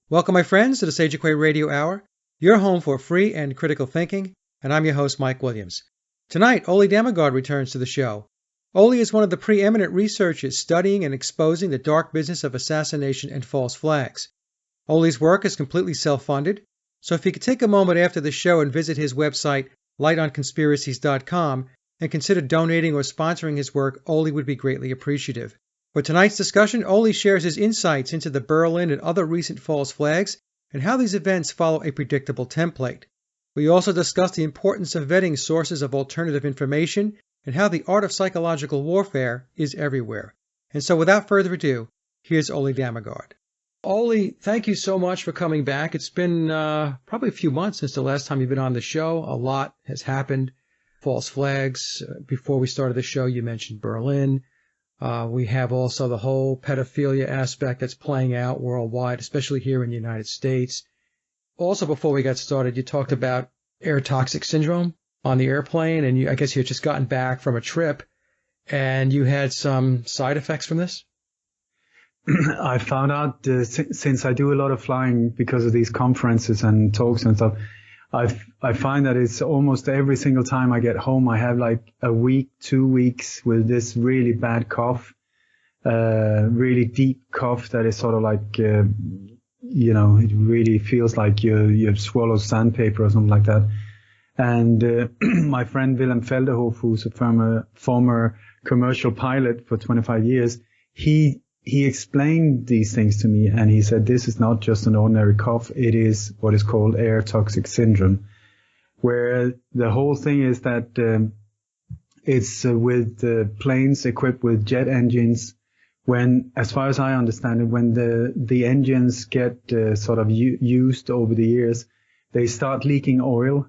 Welcome, my friends, to the Sage Quay Radio Hour, your home for free and critical thinking, and I'm your host, Mike Williams. Tonight, Ole Dammegård returns to the show. Ole is one of the preeminent researchers studying and exposing the dark business of assassination and false flags. Ole's work is completely self-funded, so if you could take a moment after the show and visit his website, lightonconspiracies.com, and consider donating or sponsoring his work, Ole would be greatly appreciative. For tonight's discussion, Ole shares his insights into the Berlin and other recent false flags and how these events follow a predictable template. We also discuss the importance of vetting sources of alternative information and how the art of psychological warfare is everywhere. And so without further ado, here's Ole Dammegård. Ole, thank you so much for coming back. It's been probably a few months since the last time you've been on the show. A lot has happened. False flags. Before we started the show, you mentioned Berlin. We have also the whole pedophilia aspect that's playing out worldwide, especially here in the United States. Also, before we got started, you talked about air toxic syndrome on the airplane, and I guess you had just gotten back from a trip, and you had some side effects from this? I found out since I do a lot of flying because of these conferences and talks and stuff, I find that it's almost every single time I get home, I have like a week, 2 weeks with this really bad cough, really deep cough that is sort of like, it really feels like you've swallowed sandpaper or something like that. And my friend Willem Velderhof, who's a former commercial pilot for 25 years, he explained these things to me, and he said, this is not just an ordinary cough. It is what is called air toxic syndrome, where the whole thing is that it's with planes equipped with jet engines. When, as far as I understand it, when the engines get sort of used over the years, they start leaking oil,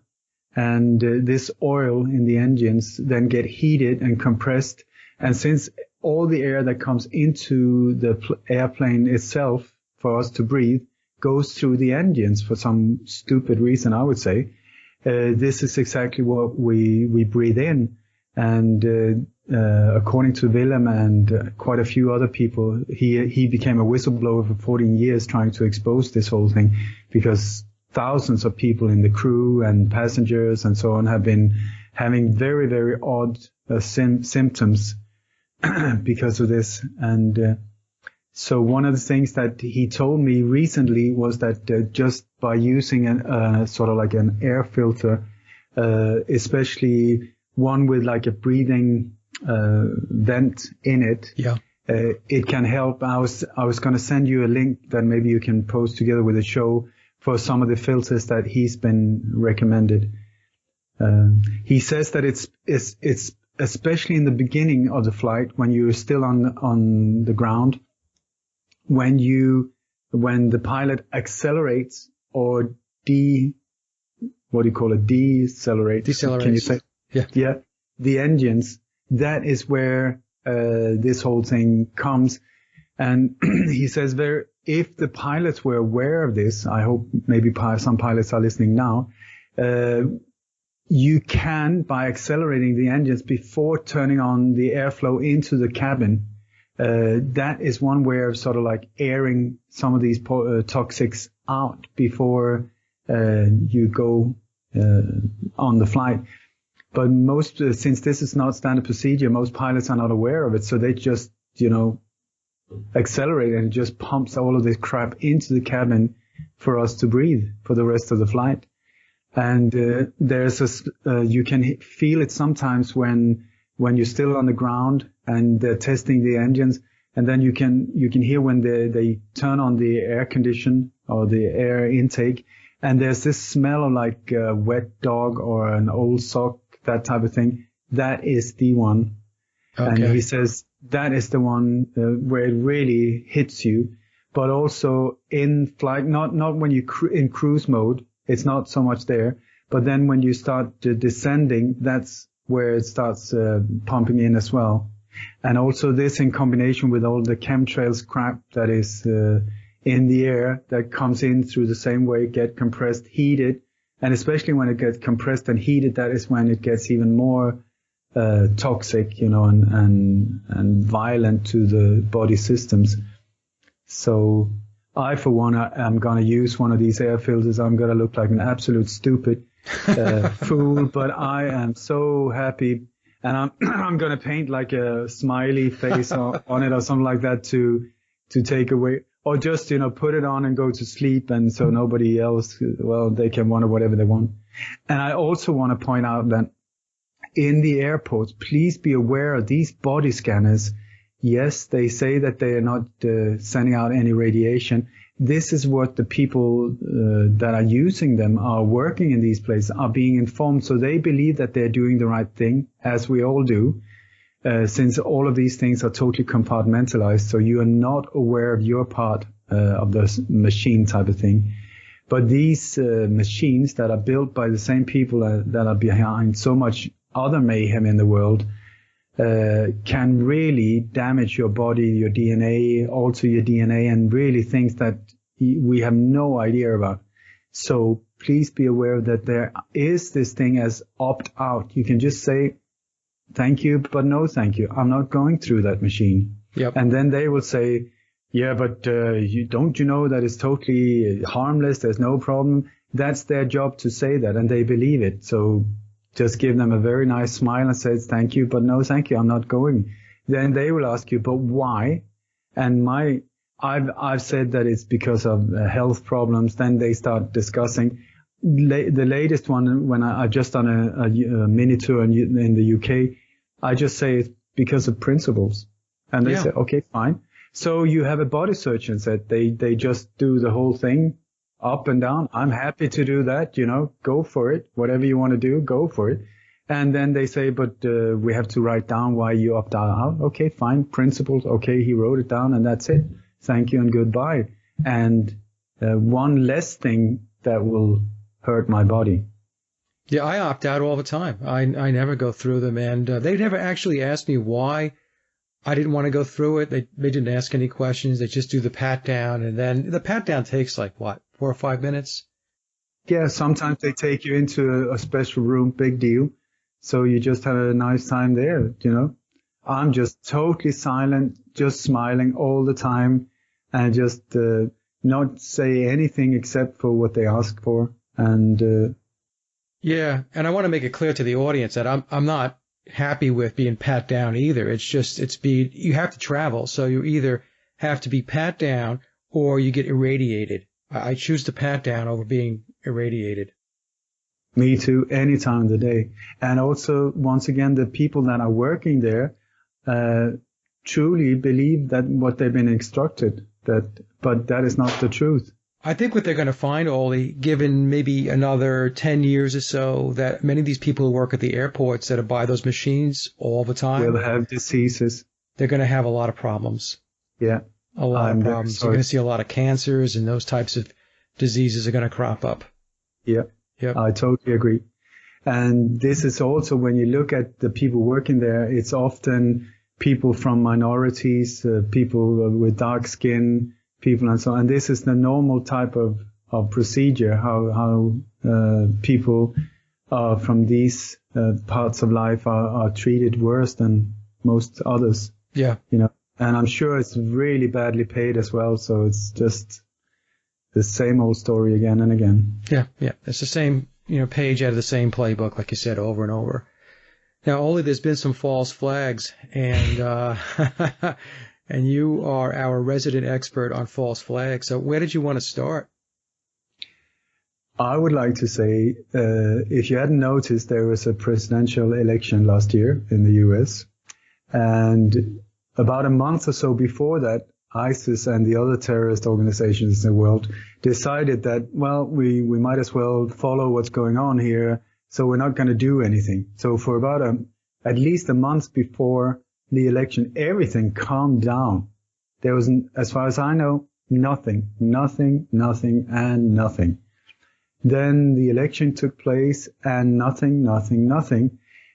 and this oil in the engines then get heated and compressed. And since all the air that comes into the airplane itself for us to breathe goes through the engines for some stupid reason, I would say, this is exactly what we breathe in. And according to Willem and quite a few other people, he became a whistleblower for 14 years trying to expose this whole thing, because thousands of people in the crew and passengers and so on have been having very, very odd symptoms because of this. And so one of the things that he told me recently was that just by using sort of like an air filter, especially one with like a breathing vent in it, it can help. I was going to send you a link that maybe you can post together with the show for some of the filters that he's been recommended. He says that it's especially in the beginning of the flight, when you're still on the ground, when the pilot accelerates or decelerates. Can you say? Yeah. The engines, that is where this whole thing comes. And he says if the pilots were aware of this, I hope maybe some pilots are listening now, you can, by accelerating the engines before turning on the airflow into the cabin, that is one way of sort of like airing some of these toxics out before you go on the flight. But since this is not standard procedure, most pilots are not aware of it, so they just, accelerate, and it just pumps all of this crap into the cabin for us to breathe for the rest of the flight. And you can feel it sometimes when you're still on the ground and they're testing the engines, and then you can hear when they turn on the air condition or the air intake, and there's this smell of like a wet dog or an old sock, that type of thing. That is the one. Okay. And he says that is the one where it really hits you, but also in flight, not when you in cruise mode. It's not so much there, but then when you start descending, that's where it starts pumping in as well. And also this in combination with all the chemtrails crap that is in the air that comes in through the same way, get compressed, heated, and especially when it gets compressed and heated, that is when it gets even more toxic, and violent to the body systems. So I, for one, am going to use one of these air filters. I'm going to look like an absolute stupid fool, but I am so happy. And I'm going to paint like a smiley face on it or something like that to take away, or just, put it on and go to sleep. And so nobody else, well, they can wonder whatever they want. And I also want to point out that in the airports, please be aware of these body scanners. Yes, they say that they are not sending out any radiation. This is what the people that are using them, are working in these places, are being informed. So they believe that they're doing the right thing, as we all do, since all of these things are totally compartmentalized. So you are not aware of your part of the machine type of thing. But these machines that are built by the same people that are behind so much other mayhem in the world, can really damage your body, your DNA, alter your DNA, and really things that we have no idea about. So please be aware that there is this thing as opt-out. You can just say, thank you, but no thank you. I'm not going through that machine. Yep. And then they will say, yeah, but don't you know that it's totally harmless? There's no problem. That's their job to say that, and they believe it. So just give them a very nice smile and say, thank you, but no thank you, I'm not going. Then they will ask you, but why? And I've said that it's because of health problems. Then they start discussing. The latest one, when I've just done a mini tour in the UK, I just say it's because of principles. And they say, okay, fine. So you have a body surgeon said they just do the whole thing up and down. I'm happy to do that, go for it. Whatever you want to do, go for it. And then they say, but we have to write down why you opt out. Okay, fine. Principles. Okay, he wrote it down and that's it. Thank you and goodbye. And one less thing that will hurt my body. Yeah, I opt out all the time. I never go through them. And they never actually asked me why I didn't want to go through it. They didn't ask any questions. They just do the pat down. And then the pat down takes 4 or 5 minutes? Yeah, sometimes they take you into a special room, big deal. So you just have a nice time there, I'm just totally silent, just smiling all the time and just not say anything except for what they ask for. And yeah, and I want to make it clear to the audience that I'm not happy with being pat down either. It's just you have to travel, so you either have to be pat down or you get irradiated. I choose to pat down over being irradiated. Me too, any time of the day. And also, once again, the people that are working there truly believe that what they've been instructed, but that is not the truth. I think what they're going to find, Ole, given maybe another 10 years or so, that many of these people who work at the airports that buy those machines all the time will have diseases. They're going to have a lot of problems. Yeah. A lot of problems. You're going to see a lot of cancers, and those types of diseases are going to crop up. Yeah. Yep. I totally agree. And this is also, when you look at the people working there, it's often people from minorities, people with dark skin, people and so on. And this is the normal type of procedure, how people from these parts of life are treated worse than most others. Yeah. And I'm sure it's really badly paid as well. So it's just the same old story again and again. Yeah. It's the same, page out of the same playbook, like you said, over and over. Now, Ole, there's been some false flags, and and you are our resident expert on false flags. So where did you want to start? I would like to say, if you hadn't noticed, there was a presidential election last year in the US. And about a month or so before that, ISIS and the other terrorist organizations in the world decided that, well, we might as well follow what's going on here, so we're not going to do anything. So for about at least a month before the election, everything calmed down. There was, as far as I know, nothing. Then the election took place and nothing.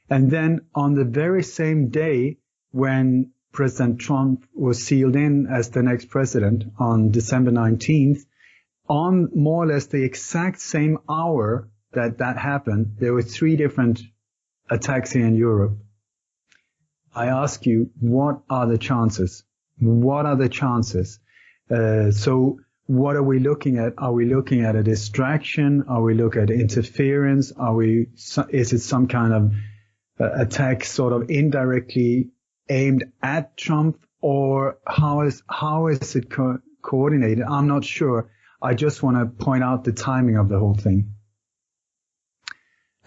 And then on the very same day when President Trump was sealed in as the next president on December 19th, on more or less the exact same hour that happened, there were 3 different attacks here in Europe. I ask you, what are the chances? So what are we looking at? Are we looking at a distraction? Are we looking at interference? Is it some kind of attack sort of indirectly aimed at Trump, or how is it coordinated? I'm not sure. I just want to point out the timing of the whole thing.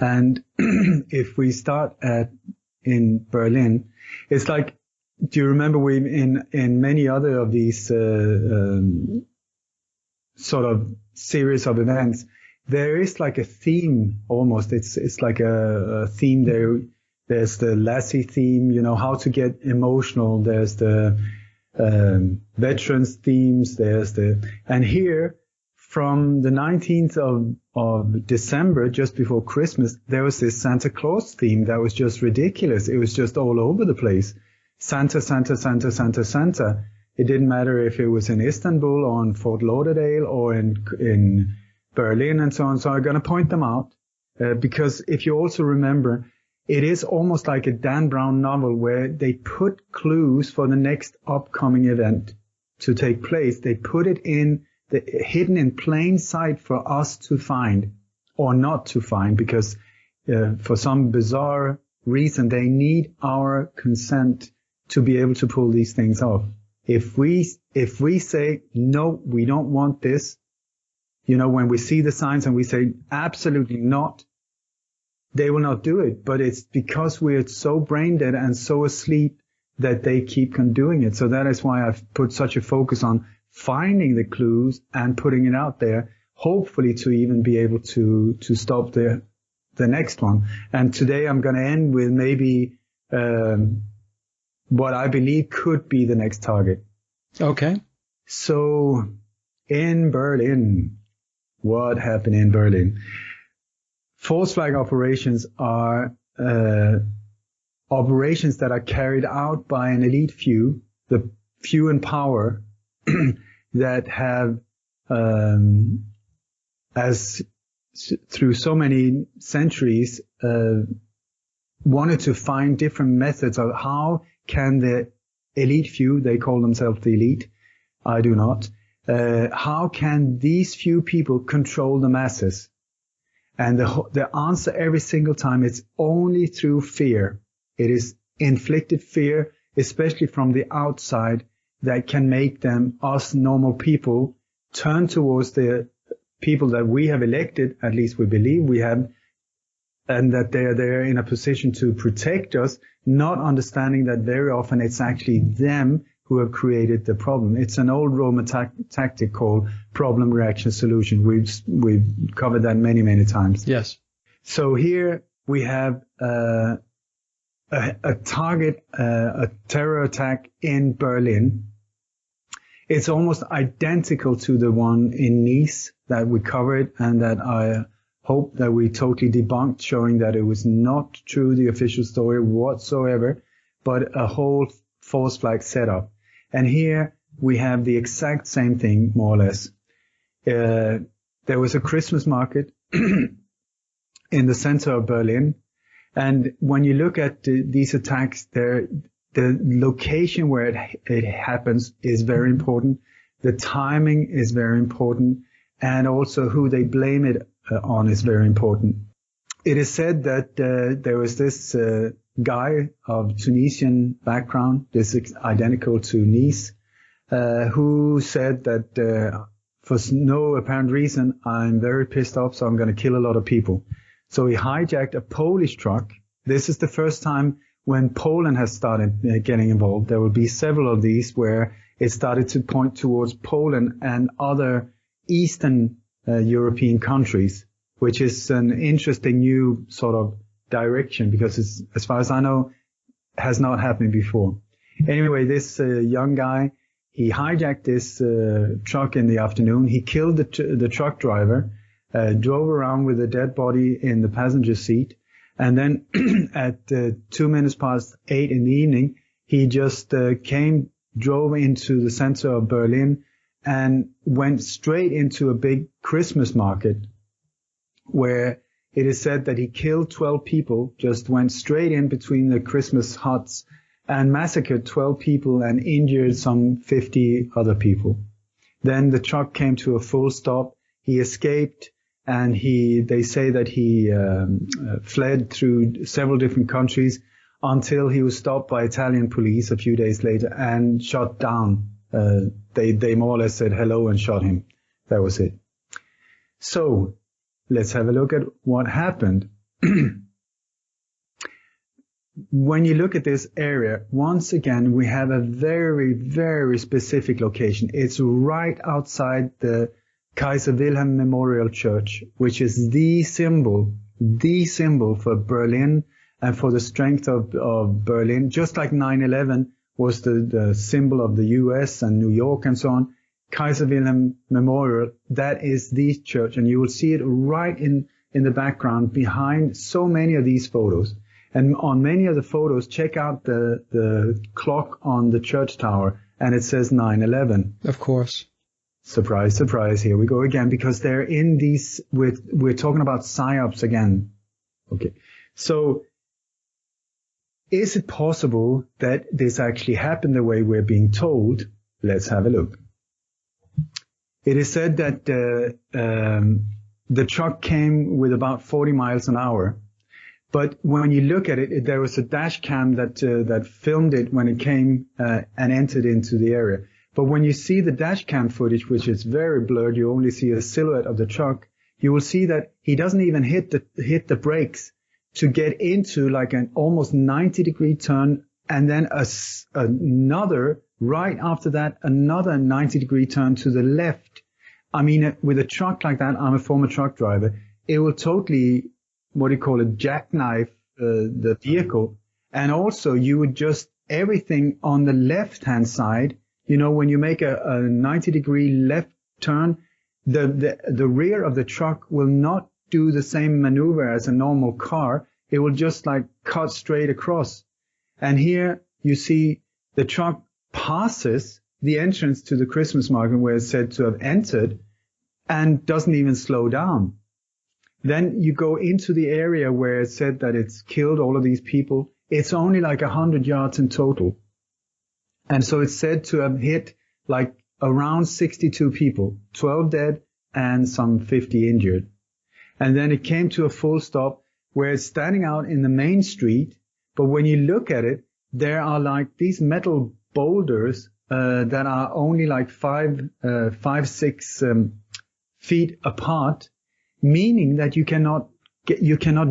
And if we start in Berlin, it's like, do you remember we in many other of these sort of series of events, there is like a theme almost. It's like a theme there. There's the Lassie theme, you know, how to get emotional. There's the veterans themes. And here from the 19th of December, just before Christmas, there was this Santa Claus theme that was just ridiculous. It was just all over the place. Santa, Santa, Santa, Santa, Santa. It didn't matter if it was in Istanbul or in Fort Lauderdale or in Berlin and so on. So I'm going to point them out because if you also remember, it is almost like a Dan Brown novel where they put clues for the next upcoming event to take place. They put it hidden in plain sight for us to find or not to find, because for some bizarre reason they need our consent to be able to pull these things off. If we say, no, we don't want this, you know, when we see the signs and we say, absolutely not, they will not do it. But it's because we're so brain dead and so asleep that they keep on doing it. So that is why I've put such a focus on finding the clues and putting it out there, hopefully to even be able to stop the next one. And today I'm going to end with maybe what I believe could be the next target. Okay. So in Berlin, what happened in Berlin? False flag operations are operations that are carried out by an elite few, the few in power, that have, through so many centuries, wanted to find different methods of how can the elite few, they call themselves the elite, I do not, how can these few people control the masses? And the answer every single time is only through fear. It is inflicted fear, especially from the outside, that can make them, us normal people, turn towards the people that we have elected, at least we believe we have, and that they are there in a position to protect us, not understanding that very often it's actually them who have created the problem. It's an old Roman tactic called problem, reaction, solution. We've covered that many, many times. Yes. So here we have a target, a terror attack in Berlin. It's almost identical to the one in Nice that we covered and that I hope that we totally debunked, showing that it was not true, the official story whatsoever, but a whole false flag setup. And here we have the exact same thing, more or less. There was a Christmas market in the center of Berlin. And when you look at these attacks, the location where it happens is very important. The timing is very important. And also who they blame it on is very important. It is said that there was this guy of Tunisian background, this is identical to Nice, who said that for no apparent reason, I'm very pissed off, so I'm going to kill a lot of people. So he hijacked a Polish truck. This is the first time when Poland has started getting involved. There will be several of these where it started to point towards Poland and other Eastern European countries, which is an interesting new sort of direction because it's, as far as I know, has not happened before. Anyway, this young guy, he hijacked this truck in the afternoon. He killed the truck driver, drove around with a dead body in the passenger seat. And then at 2 minutes past 8 in the evening, he just drove into the center of Berlin and went straight into a big Christmas market where it is said that he killed 12 people, just went straight in between the Christmas huts and massacred 12 people and injured some 50 other people. Then the truck came to a full stop. He escaped, and they say that he fled through several different countries until he was stopped by Italian police a few days later and shot down. They more or less said hello and shot him. That was it. So let's have a look at what happened. When you look at this area, once again, we have a very, very specific location. It's right outside the Kaiser Wilhelm Memorial Church, which is the symbol for Berlin and for the strength of Berlin. Just like 9/11 was the symbol of the US and New York and so on, Kaiser Wilhelm Memorial, that is the church. And you will see it right in the background behind so many of these photos. And on many of the photos, check out the clock on the church tower, and it says 9/11. Of course. Surprise, surprise. Here we go again, because they're in these. We're talking about psyops again. Okay. So, is it possible that this actually happened the way we're being told? Let's have a look. It is said that the truck came with about 40 miles an hour. But when you look at it, there was a dash cam that filmed it when it came and entered into the area. But when you see the dash cam footage, which is very blurred, you only see a silhouette of the truck. You will see that he doesn't even hit the brakes to get into like an almost 90-degree turn, and then another right after that, another 90-degree turn to the left. I mean, with a truck like that, I'm a former truck driver. It will totally, jackknife the vehicle. And also you would just everything on the left-hand side, when you make a 90-degree left turn, the rear of the truck will not do the same maneuver as a normal car. It will just like cut straight across. And here you see the truck passes the entrance to the Christmas market where it's said to have entered and doesn't even slow down. Then you go into the area where it said that it's killed all of these people. It's only like 100 yards in total. And so it's said to have hit like around 62 people, 12 dead and some 50 injured. And then it came to a full stop where it's standing out in the main street. But when you look at it, there are like these metal boulders that are only like 5-6 feet apart, meaning that you cannot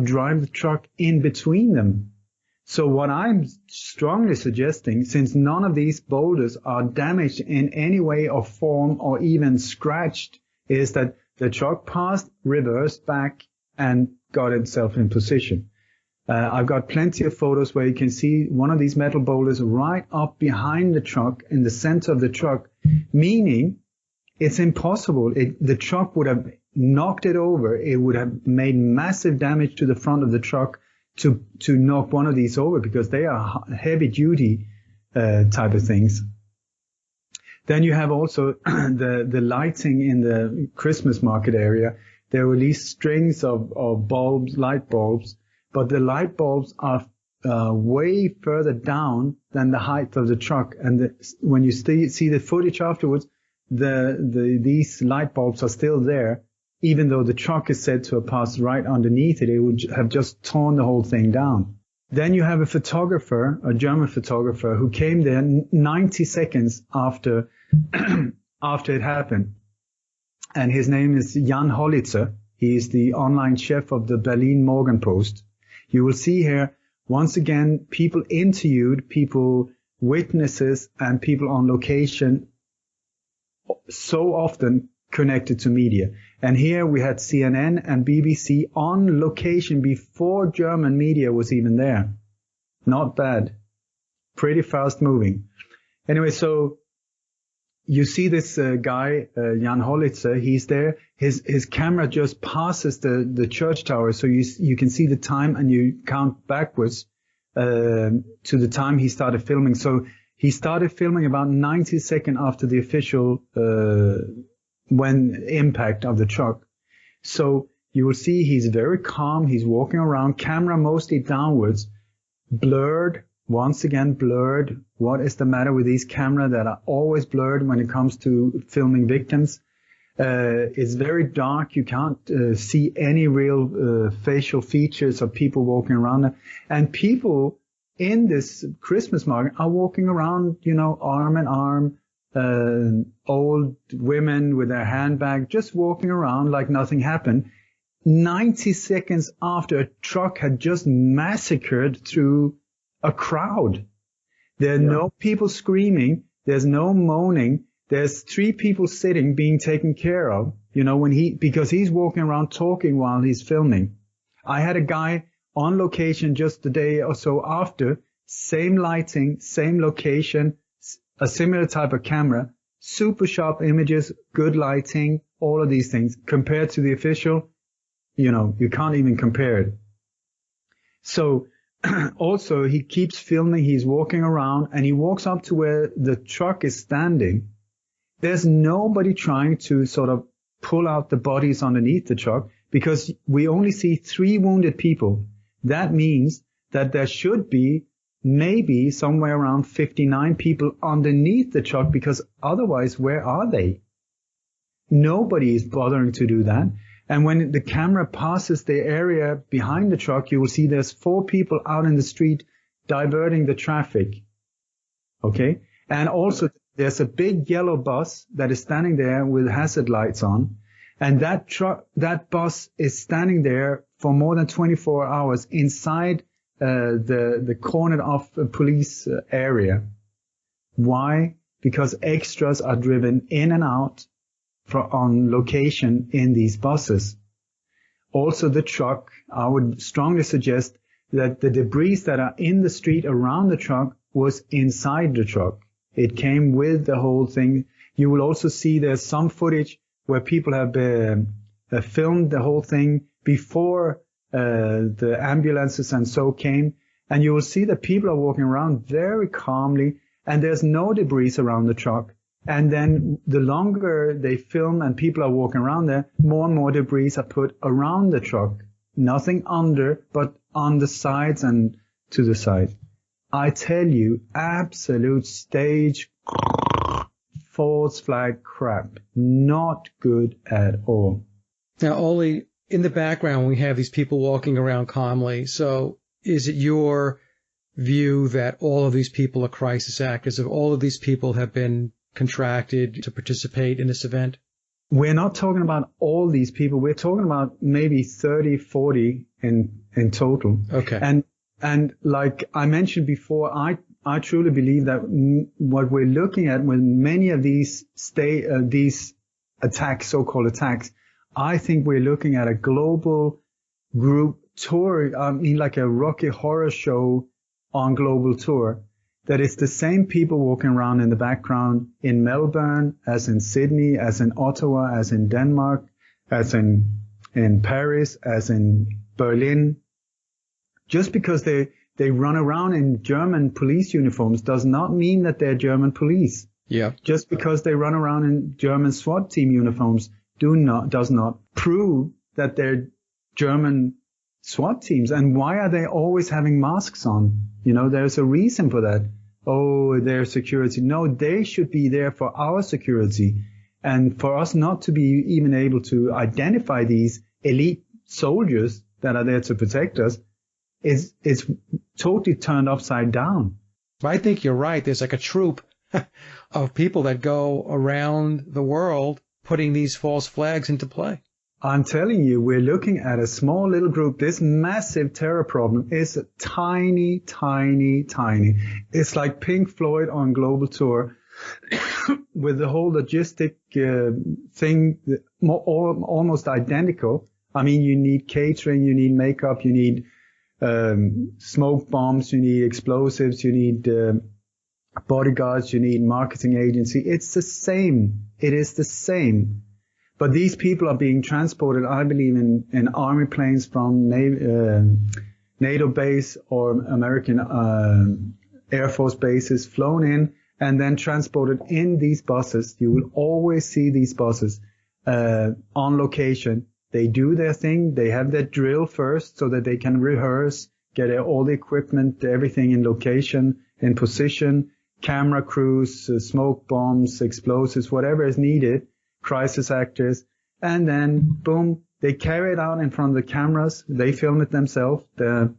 drive the truck in between them. So what I'm strongly suggesting, since none of these boulders are damaged in any way or form or even scratched, is that the truck passed, reversed back, and got itself in position. I've got plenty of photos where you can see one of these metal boulders right up behind the truck, in the center of the truck, meaning it's impossible. The truck would have knocked it over. It would have made massive damage to the front of the truck to knock one of these over, because they are heavy duty type of things. Then you have also the lighting in the Christmas market area. There were these strings of bulbs, light bulbs, but the light bulbs are way further down than the height of the truck. And when you see the footage afterwards, these light bulbs are still there, even though the truck is said to have passed right underneath it. It would have just torn the whole thing down. Then you have a photographer, a German photographer, who came there 90 seconds after it happened. And his name is Jan Hollitzer. He is the online chef of the Berlin Morgenpost. You will see here, once again, people interviewed, people, witnesses, and people on location, so often connected to media. And here we had CNN and BBC on location before German media was even there. Not bad. Pretty fast moving. Anyway, so you see this guy, Jan Hollitzer, he's there. His camera just passes the church tower, so you can see the time, and you count backwards to the time he started filming. So he started filming about 90 seconds after the official impact of the truck. So you will see he's very calm. He's walking around, camera mostly downwards, blurred, once again blurred. What is the matter with these cameras that are always blurred when it comes to filming victims? It's very dark. You can't see any real facial features of people walking around. And people in this Christmas market are walking around, arm in arm, old women with their handbag, just walking around like nothing happened. 90 seconds after a truck had just massacred through a crowd. There are no people screaming. There's no moaning. There's 3 people sitting being taken care of, because he's walking around talking while he's filming. I had a guy on location just a day or so after, same lighting, same location, a similar type of camera, super sharp images, good lighting, all of these things. Compared to the official, you can't even compare it. So also he keeps filming, he's walking around, and he walks up to where the truck is standing. There's nobody trying to sort of pull out the bodies underneath the truck because we only see 3 wounded people. That means that there should be maybe somewhere around 59 people underneath the truck, because otherwise, where are they? Nobody is bothering to do that. And when the camera passes the area behind the truck, you will see there's 4 people out in the street diverting the traffic. Okay? And also there's a big yellow bus that is standing there with hazard lights on. And that bus is standing there for more than 24 hours inside the cornered off police area. Why? Because extras are driven in and out on location in these buses. Also the truck, I would strongly suggest that the debris that are in the street around the truck was inside the truck. It came with the whole thing. You will also see there's some footage where people have filmed the whole thing before the ambulances and so came. And you will see that people are walking around very calmly, and there's no debris around the truck. And then the longer they film and people are walking around there, more and more debris are put around the truck. Nothing under, but on the sides and to the side. I tell you, absolute stage false flag crap. Not good at all. Now, Ole, in the background, we have these people walking around calmly. So is it your view that all of these people are crisis actors, or all of these people have been contracted to participate in this event? We're not talking about all these people. We're talking about maybe 30, 40 in total. Okay. And like I mentioned before, I truly believe that what we're looking at with many of these attacks, so-called attacks, I think we're looking at a global group tour. I mean, like a Rocky Horror Show on global tour. That is the same people walking around in the background in Melbourne, as in Sydney, as in Ottawa, as in Denmark, as in Paris, as in Berlin. Just because they run around in German police uniforms does not mean that they're German police. Yeah. Just because they run around in German SWAT team uniforms does not prove that they're German SWAT teams. And why are they always having masks on? There's a reason for that. Oh, their security. No, they should be there for our security. And for us not to be even able to identify these elite soldiers that are there to protect us is totally turned upside down. I think you're right. There's like a troop of people that go around the world putting these false flags into play. I'm telling you, we're looking at a small little group. This massive terror problem is tiny, tiny, tiny. It's like Pink Floyd on global tour with the whole logistic thing almost identical. I mean, you need catering, you need makeup, you need smoke bombs, you need explosives, you need bodyguards, you need marketing agency. It's the same. It is the same. But these people are being transported, I believe, in army planes from NATO base or American Air Force bases, flown in and then transported in these buses. You will always see these buses on location. They do their thing. They have their drill first so that they can rehearse. get all the equipment, everything in location, in position, camera crews, smoke bombs, explosives, whatever is needed, crisis actors, and then boom, they carry it out in front of the cameras. They film it themselves. The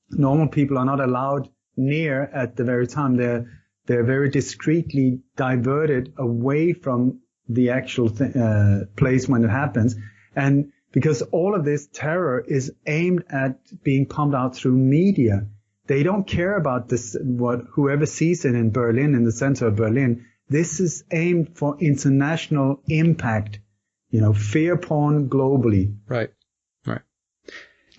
normal people are not allowed near at the very time. They're very discreetly diverted away from the actual place when it happens. And because all of this terror is aimed at being pumped out through media, they don't care about this, whoever sees it in Berlin, in the center of Berlin. This is aimed for international impact, fear porn globally. Right.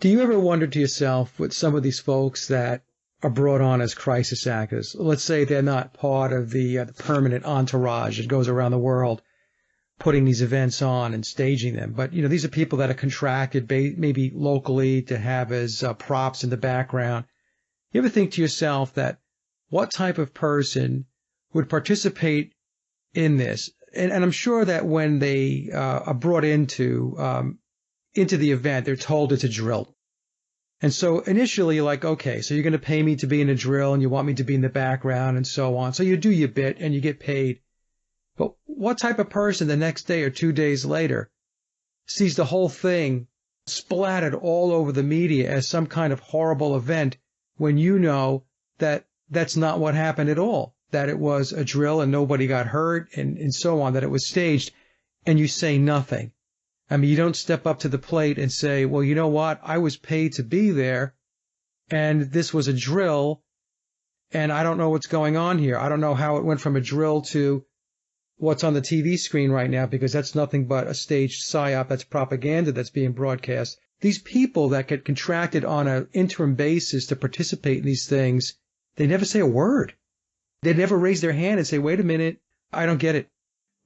Do you ever wonder to yourself with some of these folks that are brought on as crisis actors? Let's say they're not part of the permanent entourage that goes around the world putting these events on and staging them. But, these are people that are contracted maybe locally to have as props in the background. You ever think to yourself that what type of person would participate in this? And I'm sure that when they are brought into the event, they're told it's a drill. And so initially you're like, okay, so you're going to pay me to be in a drill and you want me to be in the background and so on. So you do your bit and you get paid. But what type of person the next day or 2 days later sees the whole thing splattered all over the media as some kind of horrible event when you know that that's not what happened at all, that it was a drill and nobody got hurt and so on, that it was staged, and you say nothing? I mean, you don't step up to the plate and say, well, you know what? I was paid to be there, and this was a drill, and I don't know what's going on here. I don't know how it went from a drill to what's on the TV screen right now, because that's nothing but a staged psyop. That's propaganda that's being broadcast. These people that get contracted on an interim basis to participate in these things, they never say a word. They never raise their hand and say, wait a minute, I don't get it.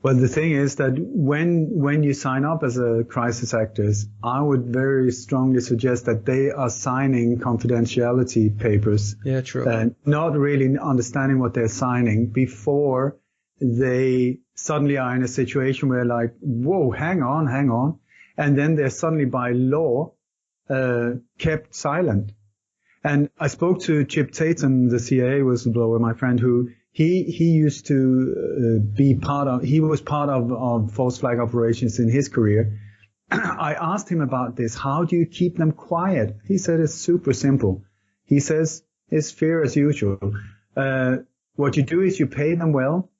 Well, the thing is that when you sign up as a crisis actors, I would very strongly suggest that they are signing confidentiality papers. Yeah, true. And not really understanding what they're signing before they suddenly are in a situation where like, whoa, hang on. And then they're suddenly by law kept silent. And I spoke to Chip Tatum, the CIA whistleblower, my friend, who he used to he was part of false flag operations in his career. I asked him about this. How do you keep them quiet? He said it's super simple. He says it's fear as usual. What you do is you pay them well.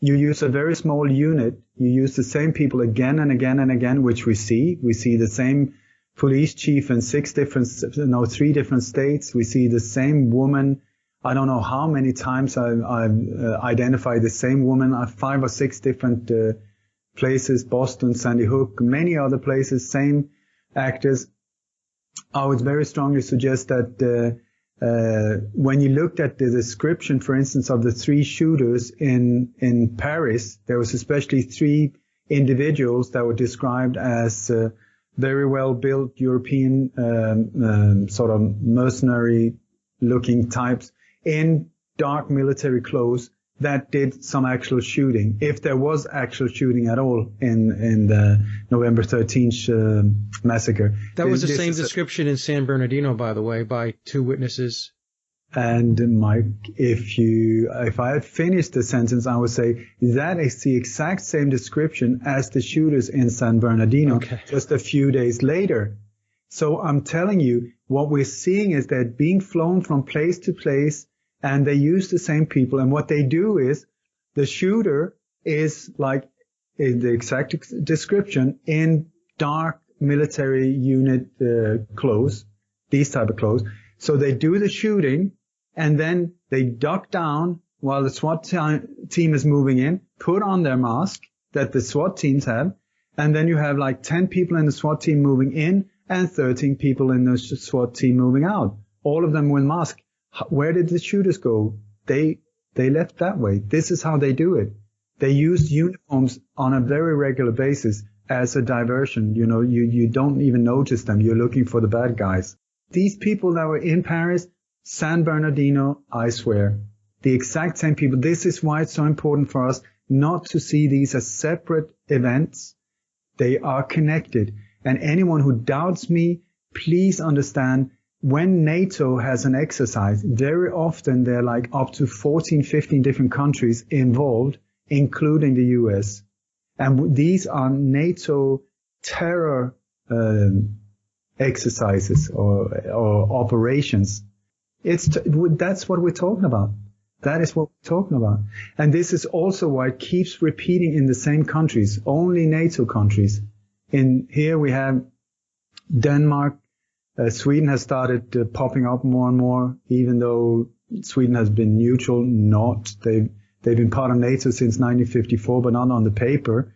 You use a very small unit. You use the same people again and again and again, which we see. We see the same police chief in 3 different states. We see the same woman. I don't know how many times I've identified the same woman at 5 or 6 different places, Boston, Sandy Hook, many other places, same actors. I would very strongly suggest that when you looked at the description, for instance, of the 3 shooters in Paris, there was especially 3 individuals that were described as very well-built European sort of mercenary-looking types in dark military clothes that did some actual shooting, if there was actual shooting at all in the November 13th massacre. That was the same description in San Bernardino, by the way, by 2 witnesses. And Mike, if I had finished the sentence, I would say that is the exact same description as the shooters in San Bernardino, just a few days later. So I'm telling you, what we're seeing is they're being flown from place to place, and they use the same people. And what they do is the shooter is like in the exact description in dark military unit clothes, these type of clothes. So they do the shooting, and then they duck down while the SWAT team is moving in, put on their mask that the SWAT teams have, and then you have like 10 people in the SWAT team moving in and 13 people in the SWAT team moving out, all of them with masks. Where did the shooters go? They left that way. This is how they do it. They use uniforms on a very regular basis as a diversion. You don't even notice them. You're looking for the bad guys. These people that were in Paris, San Bernardino, I swear, the exact same people. This is why it's so important for us not to see these as separate events. They are connected. And anyone who doubts me, please understand when NATO has an exercise, very often there are like up to 14, 15 different countries involved, including the US. And these are NATO terror exercises or operations. That's what we're talking about. That is what we're talking about. And this is also why it keeps repeating in the same countries, only NATO countries. In here we have Denmark. Sweden has started popping up more and more, even though Sweden has been neutral. They've been part of NATO since 1954, but not on the paper.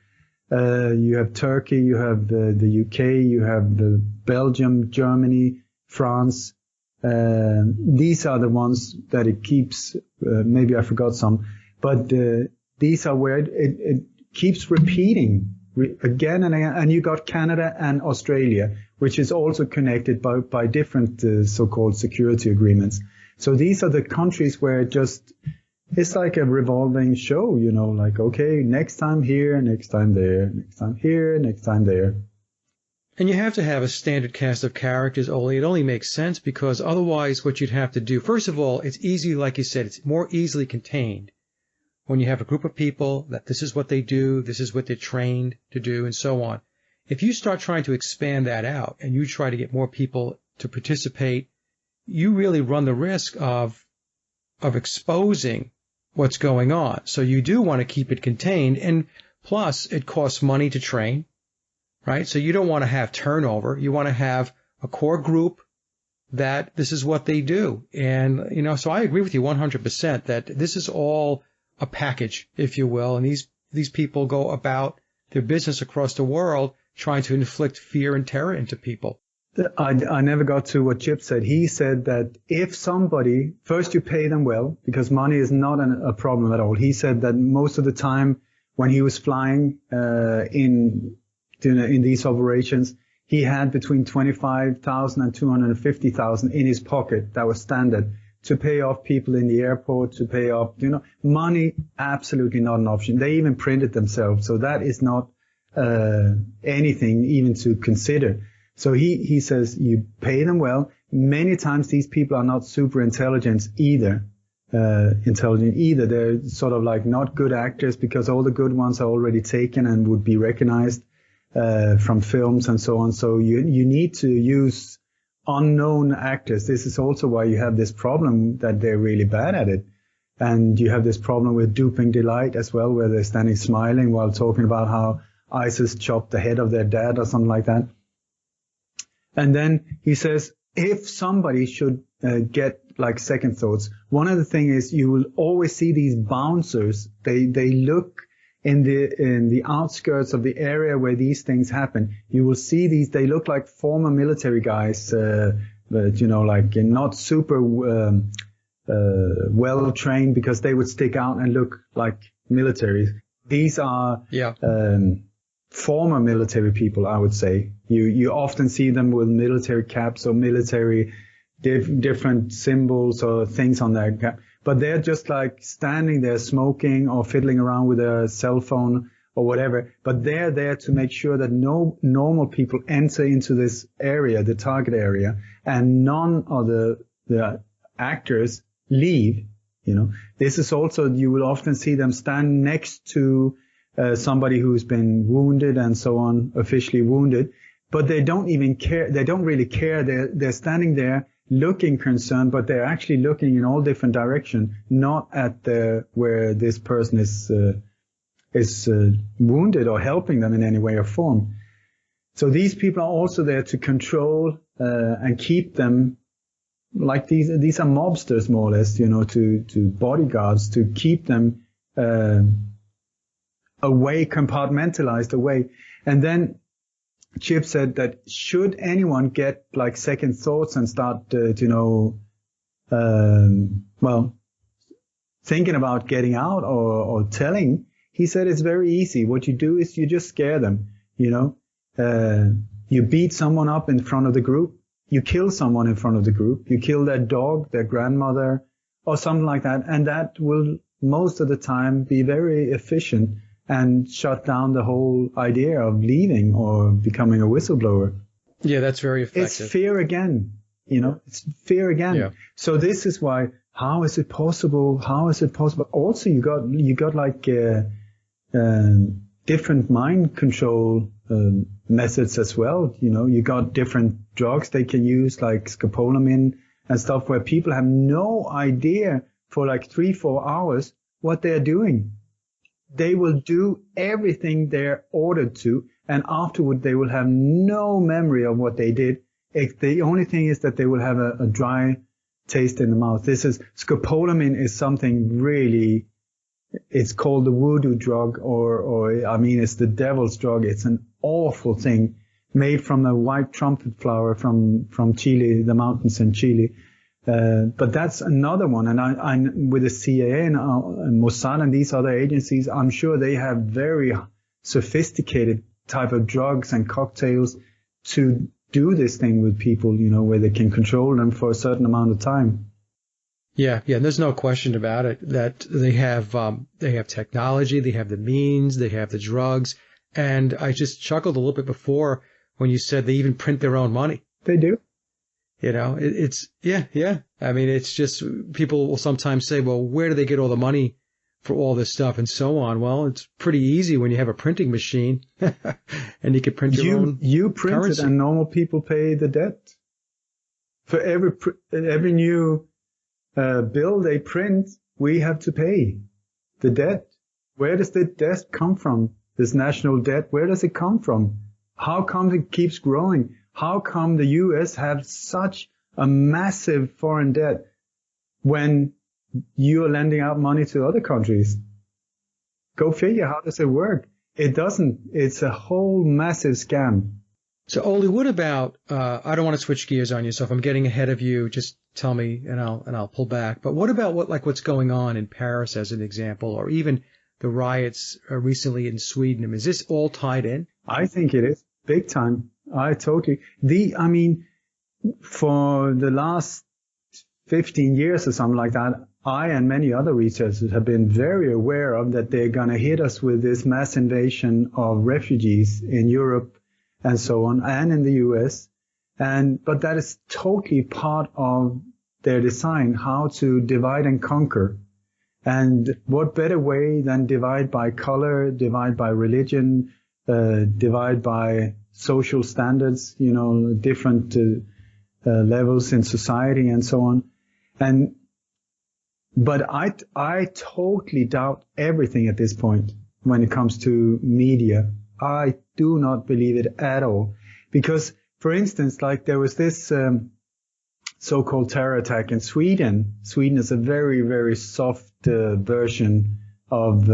You have Turkey, you have the UK, you have Belgium, Germany, France. These are the ones that it keeps. Maybe I forgot some, but these are where it keeps repeating again and again. And you got Canada and Australia, which is also connected by different so-called security agreements. So these are the countries where it's like a revolving show, like, okay, next time here, next time there, next time here, next time there. And you have to have a standard cast of characters, Ole. It only makes sense because otherwise what you'd have to do, first of all, it's easy, like you said, it's more easily contained when you have a group of people that this is what they do, this is what they're trained to do, and so on. If you start trying to expand that out and you try to get more people to participate, you really run the risk of exposing what's going on. So you do want to keep it contained, and plus it costs money to train, right? So you don't want to have turnover. You want to have a core group that this is what they do. And, so I agree with you 100% that this is all a package, if you will, and these people go about their business across the world trying to inflict fear and terror into people. I never got to what Chip said. He said that if somebody, first you pay them well, because money is not a problem at all. He said that most of the time when he was flying in these operations, he had between 25,000 and 250,000 in his pocket. That was standard to pay off people in the airport, to pay off, money, absolutely not an option. They even print it themselves. So that is not anything even to consider. So he says you pay them well. Many times these people are not super intelligent either. They're sort of like not good actors because all the good ones are already taken and would be recognized from films and so on. So you need to use unknown actors. This is also why you have this problem that they're really bad at it. And you have this problem with duping delight as well, where they're standing smiling while talking about how ISIS chopped the head of their dad or something like that. And then he says, if somebody should get like second thoughts, one of the things is you will always see these bouncers. They look in the outskirts of the area where these things happen. You will see these. They look like former military guys, but like not super well trained, because they would stick out and look like military. These are former military people, I would say. You often see them with military caps or military different symbols or things on their cap, but they're just like standing there smoking or fiddling around with a cell phone or whatever. But they're there to make sure that no normal people enter into this area, the target area, and none of the actors leave. This is also, you will often see them stand next to somebody who's been wounded and so on, officially wounded, but they don't even care. They don't really care. They're standing there looking concerned, but they're actually looking in all different directions, not at where this person is wounded or helping them in any way or form. So these people are also there to control and keep them, like these are mobsters more or less, to bodyguards, to keep them away, compartmentalized away. And then Chip said that should anyone get like second thoughts and start, thinking about getting out or telling, he said it's very easy. What you do is you just scare them, you beat someone up in front of the group, you kill someone in front of the group, you kill their dog, their grandmother, or something like that. And that will most of the time be very efficient and shut down the whole idea of leaving or becoming a whistleblower. Yeah, that's very effective. It's fear again. It's fear again. Yeah. So this is why, how is it possible? How is it possible? Also, you got like different mind control methods as well. You got different drugs they can use, like scopolamine and stuff, where people have no idea for like 3-4 hours what they're doing. They will do everything they're ordered to, and afterward they will have no memory of what they did. The only thing is that they will have a dry taste in the mouth. Scopolamine is something really, it's called the voodoo drug, or it's the devil's drug. It's an awful thing made from a white trumpet flower from Chile, the mountains in Chile. But that's another one. And I with the CIA and Mossad and these other agencies, I'm sure they have very sophisticated type of drugs and cocktails to do this thing with people, where they can control them for a certain amount of time. Yeah. There's no question about it that they have technology, they have the means, they have the drugs. And I just chuckled a little bit before when you said they even print their own money. They do. It's it's just, people will sometimes say, well, where do they get all the money for all this stuff and so on? Well, it's pretty easy when you have a printing machine and you can print your own You print currency. it and normal people pay the debt. For every new bill they print, we have to pay the debt. Where does the debt come from? This national debt, where does it come from? How come it keeps growing? How come the U.S. have such a massive foreign debt when you are lending out money to other countries? Go figure, how does it work? It doesn't. It's a whole massive scam. So, Ole, what about, I don't want to switch gears on you, so if I'm getting ahead of you, just tell me and I'll pull back. But what about what's going on in Paris as an example, or even the riots recently in Sweden? Is this all tied in? I think it is big time. For the last 15 years or something like that, I and many other researchers have been very aware of that they're going to hit us with this mass invasion of refugees in Europe and so on, and in the US. But that is totally part of their design, how to divide and conquer. And what better way than divide by color, divide by religion, divide by social standards, different levels in society and so on. But I totally doubt everything at this point when it comes to media. I do not believe it at all. Because, for instance, like there was this so-called terror attack in Sweden. Sweden is a very, very soft version of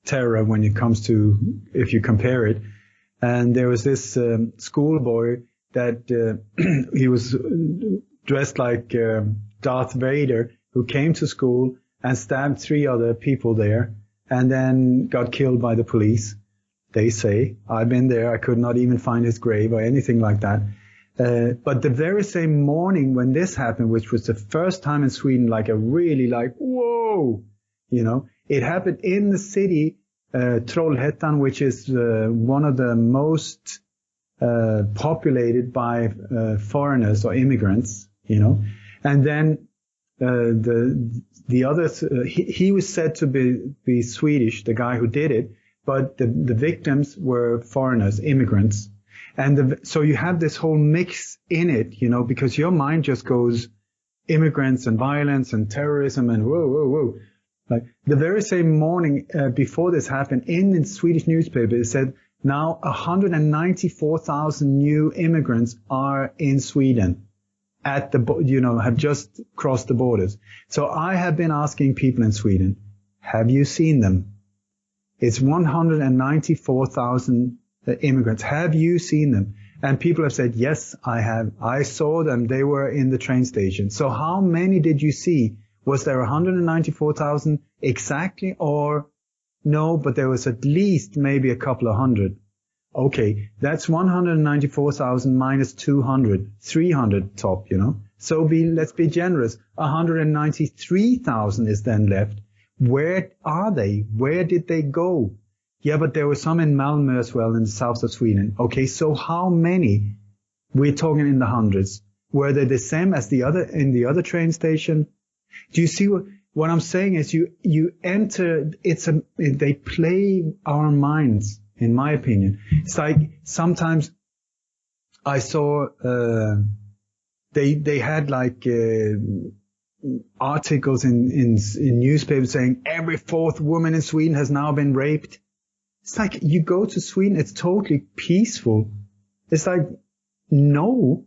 terror when it comes to, if you compare it. And there was this schoolboy that he was dressed like Darth Vader, who came to school and stabbed 3 other people there and then got killed by the police. They say, I've been there, I could not even find his grave or anything like that. But the very same morning when this happened, which was the first time in Sweden, like a really whoa, it happened in the city, Trollhättan, which is one of the most populated by foreigners or immigrants, and then the others, he was said to be Swedish, the guy who did it, but the victims were foreigners, immigrants. And so you have this whole mix in it, because your mind just goes immigrants and violence and terrorism and whoa. Like the very same morning before this happened, in the Swedish newspaper, it said now 194,000 new immigrants are in Sweden at have just crossed the borders. So I have been asking people in Sweden, have you seen them? It's 194,000 immigrants. Have you seen them? And people have said, yes, I have. I saw them. They were in the train station. So how many did you see? Was there 194,000 exactly, or no, but there was at least maybe a couple of hundred. Okay, that's 194,000 minus 200, 300 top, So let's be generous. 193,000 is then left. Where are they? Where did they go? Yeah, but there were some in Malmö as well, in the south of Sweden. Okay, so how many? We're talking in the hundreds. Were they the same as in the other train station? Do you see what I'm saying is you enter, they play our minds, in my opinion. It's like sometimes I saw, they had like, articles in newspapers saying every fourth woman in Sweden has now been raped. It's like you go to Sweden, it's totally peaceful. It's like, no,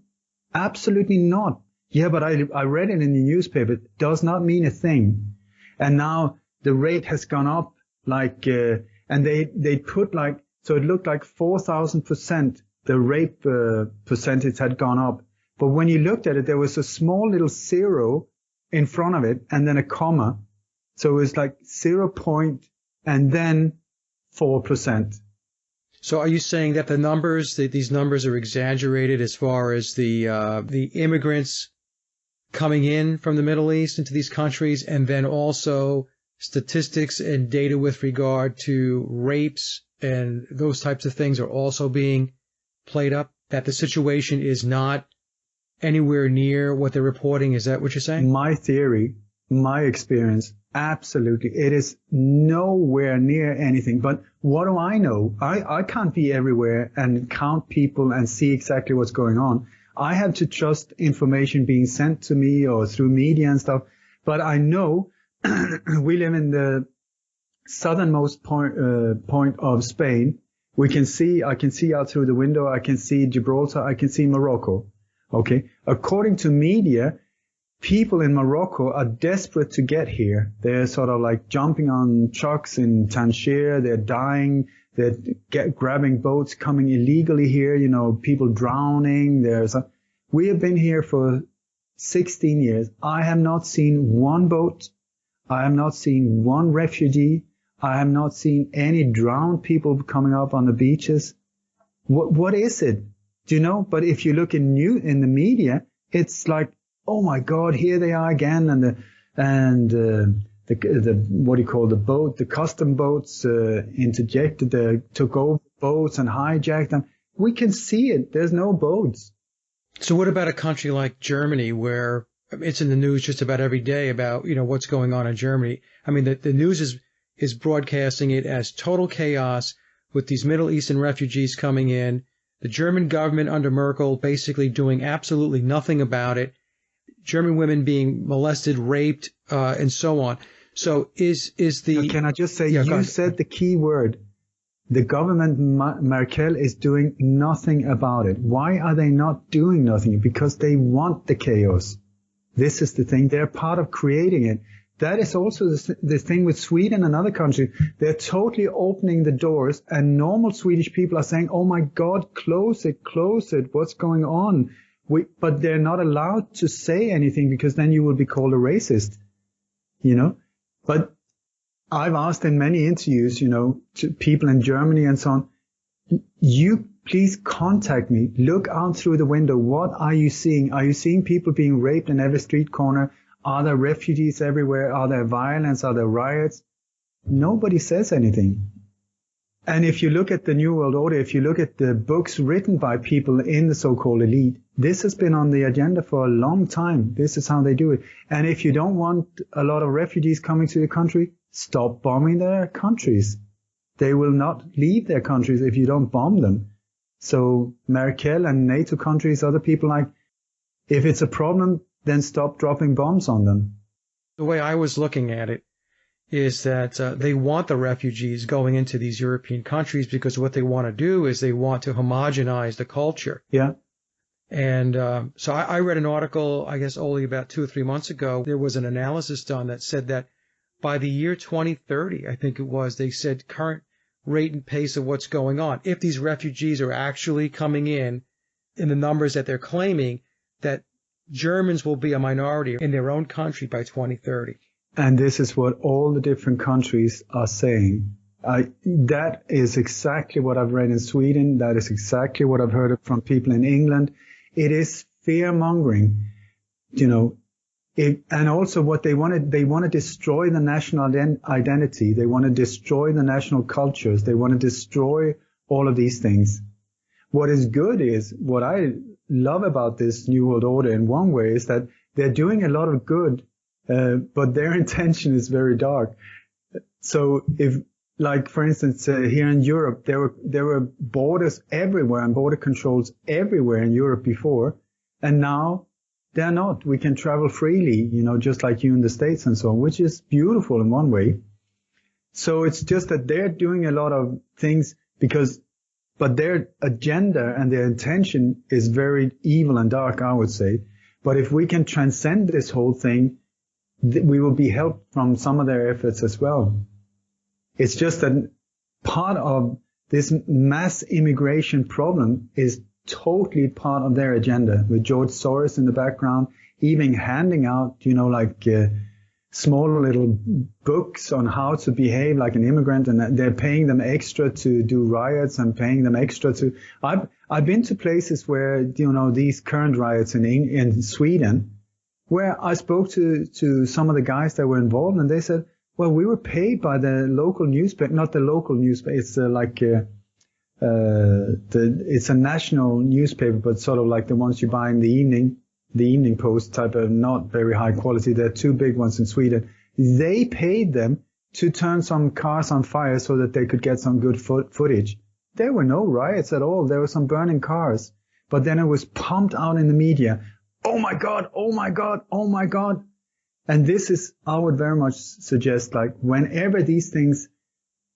absolutely not. Yeah, but I read it in the newspaper. It does not mean a thing. And now the rate has gone up like, and they put like, so it looked like 4,000% the rape percentage had gone up. But when you looked at it, there was a small little zero in front of it and then a comma. So it was like 0 point and then 4%. So are you saying that these numbers are exaggerated as far as the immigrants coming in from the Middle East into these countries, and then also statistics and data with regard to rapes and those types of things are also being played up, that the situation is not anywhere near what they're reporting? Is that what you're saying? My theory, my experience, absolutely. It is nowhere near anything. But what do I know? I can't be everywhere and count people and see exactly what's going on. I have to trust information being sent to me or through media and stuff. But I know we live in the southernmost point of Spain. I can see out through the window. I can see Gibraltar. I can see Morocco. Okay. According to media, people in Morocco are desperate to get here. They're sort of like jumping on trucks in Tangier. They're dying. They're grabbing boats coming illegally here. You know, people drowning. We have been here for 16 years. I have not seen one boat. I have not seen one refugee. I have not seen any drowned people coming up on the beaches. What is it? Do you know? But if you look in the media, it's like, oh my God, here they are again, and the what do you call the boat? The custom boats interjected, took over boats and hijacked them. We can see it. There's no boats. So what about a country like Germany, where it's in the news just about every day about, you know, what's going on in Germany? I mean, the news is broadcasting it as total chaos with these Middle Eastern refugees coming in. The German government under Merkel basically doing absolutely nothing about it. German women being molested, raped, and so on. So Can I just say, you said the key word. The government, Merkel, is doing nothing about it. Why are they not doing nothing? Because they want the chaos. This is the thing. They're part of creating it. That is also the thing with Sweden and other countries. They're totally opening the doors, and normal Swedish people are saying, oh my God, close it, what's going on? But they're not allowed to say anything because then you will be called a racist, you know? But I've asked in many interviews, you know, to people in Germany and so on, you please contact me, look out through the window. What are you seeing? Are you seeing people being raped in every street corner? Are there refugees everywhere? Are there violence? Are there riots? Nobody says anything. And if you look at the New World Order, if you look at the books written by people in the so-called elite, this has been on the agenda for a long time. This is how they do it. And if you don't want a lot of refugees coming to your country, stop bombing their countries. They will not leave their countries if you don't bomb them. So Merkel and NATO countries, other people like, if it's a problem, then stop dropping bombs on them. The way I was looking at it is that they want the refugees going into these European countries because what they want to do is they want to homogenize the culture. Yeah. And so I read an article, I guess only about 2 or 3 months ago. There was an analysis done that said that by the year 2030, I think it was, they said current rate and pace of what's going on, if these refugees are actually coming in the numbers that they're claiming, that Germans will be a minority in their own country by 2030. And this is what all the different countries are saying. That is exactly what I've read in Sweden. That is exactly what I've heard from people in England. It is fear-mongering, you know. And also what they want to destroy the national identity. They want to destroy the national cultures. They want to destroy all of these things. What is good is, what I love about this New World Order in one way is that they're doing a lot of good, but their intention is very dark. So if, like, for instance, here in Europe, there were borders everywhere and border controls everywhere in Europe before, and now they're not. We can travel freely, just like you in the States and so on, which is beautiful in one way. So it's just that they're doing a lot of things but their agenda and their intention is very evil and dark, I would say. But if we can transcend this whole thing, we will be helped from some of their efforts as well. It's just that part of this mass immigration problem is totally part of their agenda, with George Soros in the background, even handing out, small little books on how to behave like an immigrant, and they're paying them extra to do riots and paying them extra to. I've been to places where, these current riots in Sweden, where I spoke to some of the guys that were involved, and they said, well, we were paid by the local newspaper, not the local newspaper. It's it's a national newspaper, but sort of like the ones you buy in the Evening Post type of, not very high quality. There are two big ones in Sweden. They paid them to turn some cars on fire so that they could get some good footage. There were no riots at all. There were some burning cars, but then it was pumped out in the media. Oh my God, oh my God, oh my God. And this is, I would very much suggest, like, whenever these things,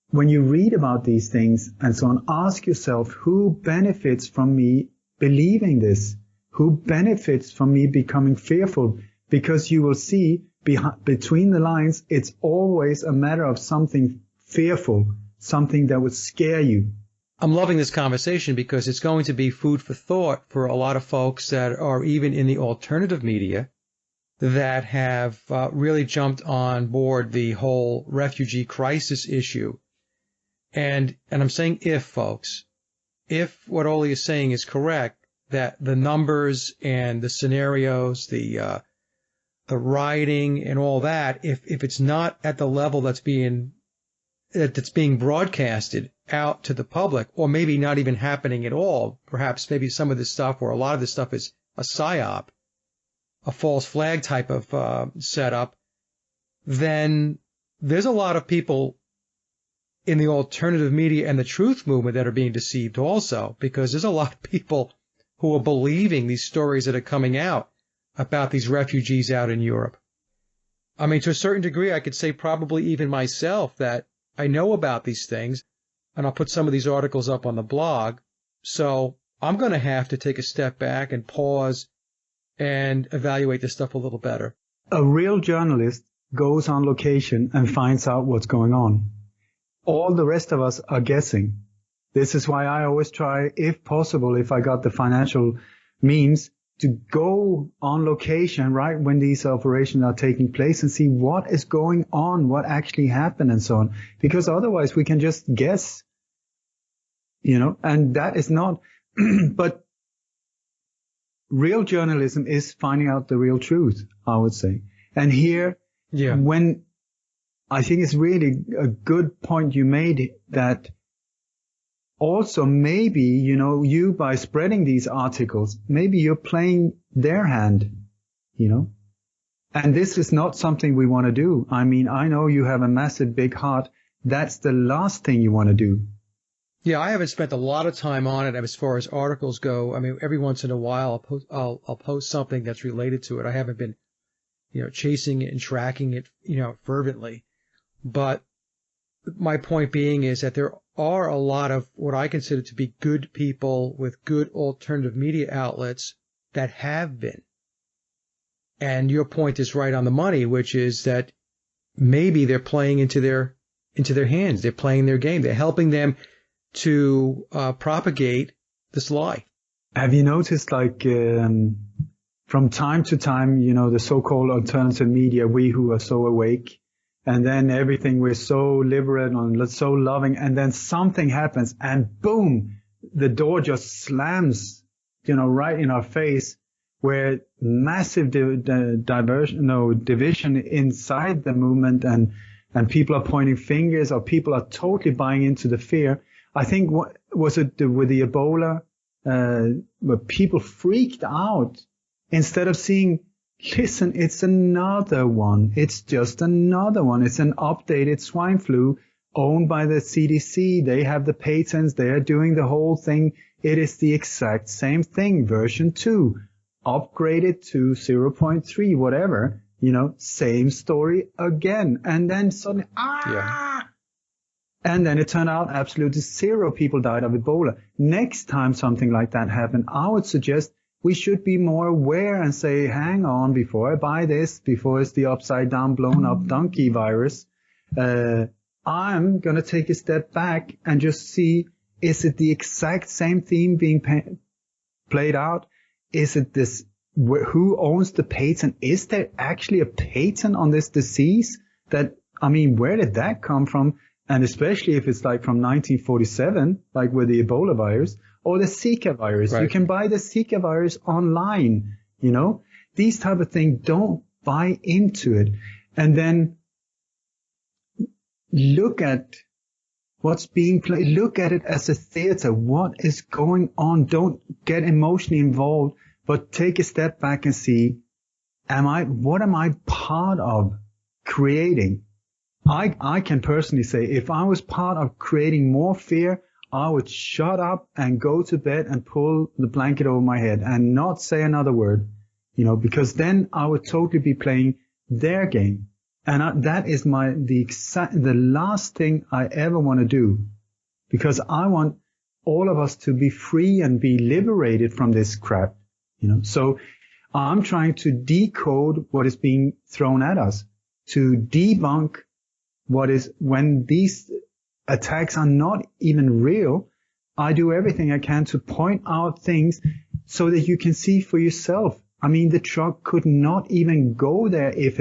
when you read about these things and so on, ask yourself, who benefits from me believing this? Who benefits from me becoming fearful? Because you will see between the lines, it's always a matter of something fearful, something that would scare you. I'm loving this conversation because it's going to be food for thought for a lot of folks that are even in the alternative media that have really jumped on board the whole refugee crisis issue. And I'm saying if, folks, if what Ole is saying is correct, that the numbers and the scenarios, the rioting and all that, if it's not at the level that's being broadcasted out to the public, or maybe not even happening at all, perhaps maybe some of this stuff or a lot of this stuff is a psyop, a false flag type of setup, then there's a lot of people in the alternative media and the truth movement that are being deceived also, because there's a lot of people who are believing these stories that are coming out about these refugees out in Europe. I mean, to a certain degree, I could say probably even myself that I know about these things, and I'll put some of these articles up on the blog. So I'm going to have to take a step back and pause and evaluate this stuff a little better. A real journalist goes on location and finds out what's going on. All the rest of us are guessing. This is why I always try, if possible, if I got the financial means, to go on location right when these operations are taking place and see what is going on, what actually happened and so on. Because otherwise we can just guess, and that is not, but real journalism is finding out the real truth, I would say. And here, when I think it's really a good point you made, that also maybe, you by spreading these articles, maybe you're playing their hand, and this is not something we want to do. I mean, I know you have a massive big heart. That's the last thing you want to do. Yeah, I haven't spent a lot of time on it as far as articles go. I mean, every once in a while I'll post something that's related to it. I haven't been, chasing it and tracking it, fervently. But my point being is that there are a lot of what I consider to be good people with good alternative media outlets that have been. And your point is right on the money, which is that maybe they're playing into their hands. They're playing their game. They're helping them to propagate this lie. Have you noticed, from time to time, the so-called alternative media, we who are so awake, and then everything, we're so liberal and so loving, and then something happens and boom, the door just slams, right in our face, where massive division inside the movement, and people are pointing fingers, or people are totally buying into the fear. I think, what was it with the Ebola where people freaked out instead of seeing, listen, it's another one. It's just another one. It's an updated swine flu owned by the CDC. They have the patents. They are doing the whole thing. It is the exact same thing, version 2, upgraded to 0.3, whatever, same story again. And then suddenly, And then it turned out absolutely 0 people died of Ebola. Next time something like that happened, I would suggest we should be more aware and say, hang on, before I buy this, before it's the upside down blown up donkey virus, I'm going to take a step back and just see, is it the exact same theme being played out? Is it this, who owns the patent? Is there actually a patent on this disease? Where did that come from? And especially if it's like from 1947, like with the Ebola virus or the Zika virus. Right. You can buy the Zika virus online, These type of things, don't buy into it. And then look at what's being played. Look at it as a theater. What is going on? Don't get emotionally involved, but take a step back and see, what am I part of creating? I can personally say, if I was part of creating more fear, I would shut up and go to bed and pull the blanket over my head and not say another word, because then I would totally be playing their game. And that is the last thing I ever want to do, because I want all of us to be free and be liberated from this crap, So I'm trying to decode what is being thrown at us, to debunk what is, when these attacks are not even real. I do everything I can to point out things so that you can see for yourself. The truck could not even go there if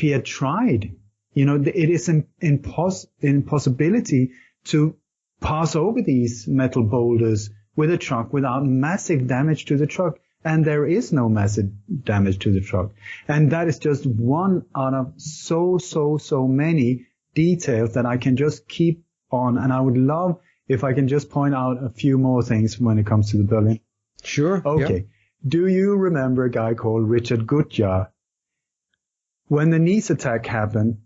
he had tried. It is an impossibility to pass over these metal boulders with a truck without massive damage to the truck. And there is no massive damage to the truck. And that is just one out of so many details that I can just keep on. And I would love if I can just point out a few more things when it comes to the building. Sure. Okay. Yep. Do you remember a guy called Richard Gutjahr? When the Nice attack happened,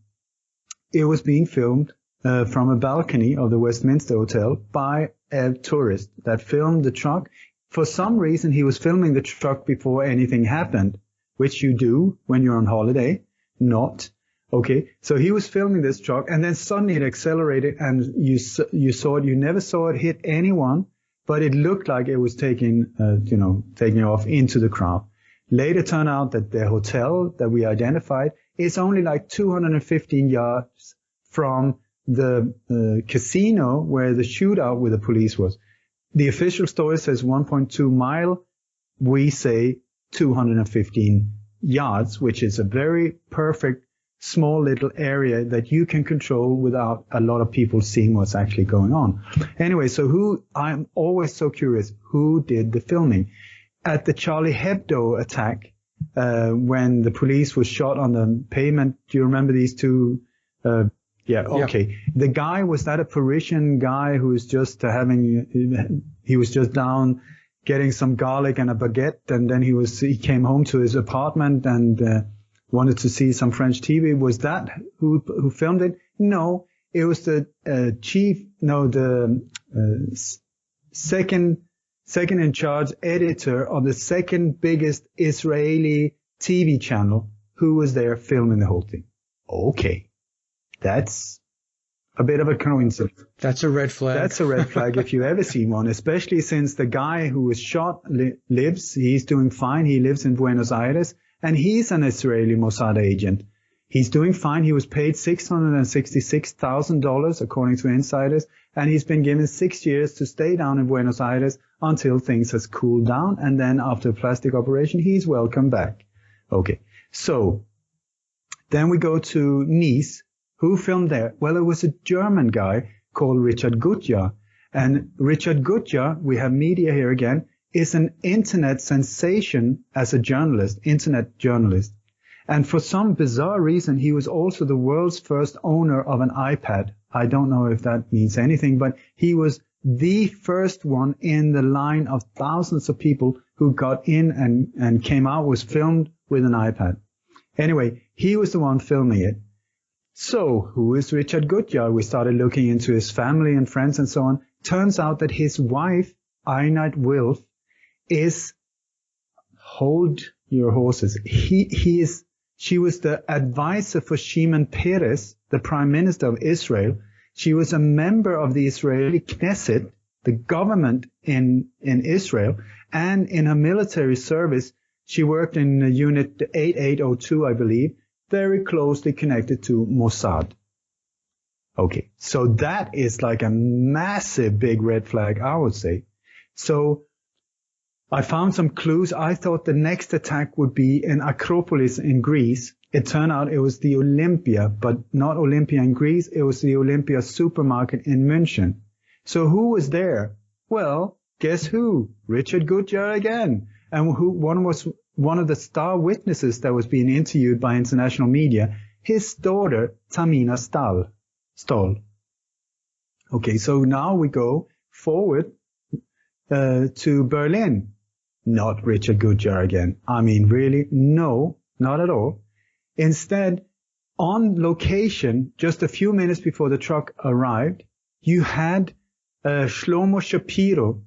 it was being filmed from a balcony of the Westminster Hotel by a tourist that filmed the truck. For some reason, he was filming the truck before anything happened, which you do when you're on holiday. Not. Okay. So he was filming this truck, and then suddenly it accelerated, and you saw it. You never saw it hit anyone, but it looked like it was taking off into the crowd. Later turned out that the hotel that we identified is only like 215 yards from the casino where the shootout with the police was. The official story says 1.2 mile. We say 215 yards, which is a very perfect small little area that you can control without a lot of people seeing what's actually going on. Anyway, I'm always so curious, who did the filming? At the Charlie Hebdo attack, when the police was shot on the pavement, do you remember these two? Yeah, okay. Yeah. The guy, was that a Parisian guy who was just he was just down getting some garlic and a baguette, and then he came home to his apartment and wanted to see some French TV. Was that who filmed it? No, it was the second in charge editor of the second biggest Israeli TV channel who was there filming the whole thing. Okay. That's a bit of a coincidence. That's a red flag. That's a red flag if you've ever seen one, especially since the guy who was shot lives. He's doing fine. He lives in Buenos Aires, and he's an Israeli Mossad agent. He's doing fine. He was paid $666,000 according to insiders, and he's been given 6 years to stay down in Buenos Aires until things has cooled down, and then after a plastic operation, he's welcome back. Okay, so then we go to Nice. Who filmed there? Well, it was a German guy called Richard Gutjahr. And Richard Gutjahr, we have media here again, is an internet sensation as a journalist, internet journalist. And for some bizarre reason, he was also the world's first owner of an iPad. I don't know if that means anything, but he was the first one in the line of thousands of people who got in and came out, was filmed with an iPad. Anyway, he was the one filming it. So, who is Richard Gutjahr? We started looking into his family and friends and so on. Turns out that his wife, Einheit Wilf, is, hold your horses, she was the advisor for Shimon Peres, the Prime Minister of Israel. She was a member of the Israeli Knesset, the government in Israel, and in her military service, she worked in Unit 8802, I believe, very closely connected to Mossad. Okay, so that is like a massive big red flag, I would say. So I found some clues. I thought the next attack would be in Acropolis in Greece. It turned out it was the Olympia, but not Olympia in Greece. It was the Olympia supermarket in München. So who was there? Well, guess who? Richard Gutjahr again. And one of the star witnesses that was being interviewed by international media, his daughter, Tamina Stoll. Okay, so now we go forward to Berlin. Not Richard Gutjahr again. I mean, really? No, not at all. Instead, on location, just a few minutes before the truck arrived, you had Shlomo Shapiro,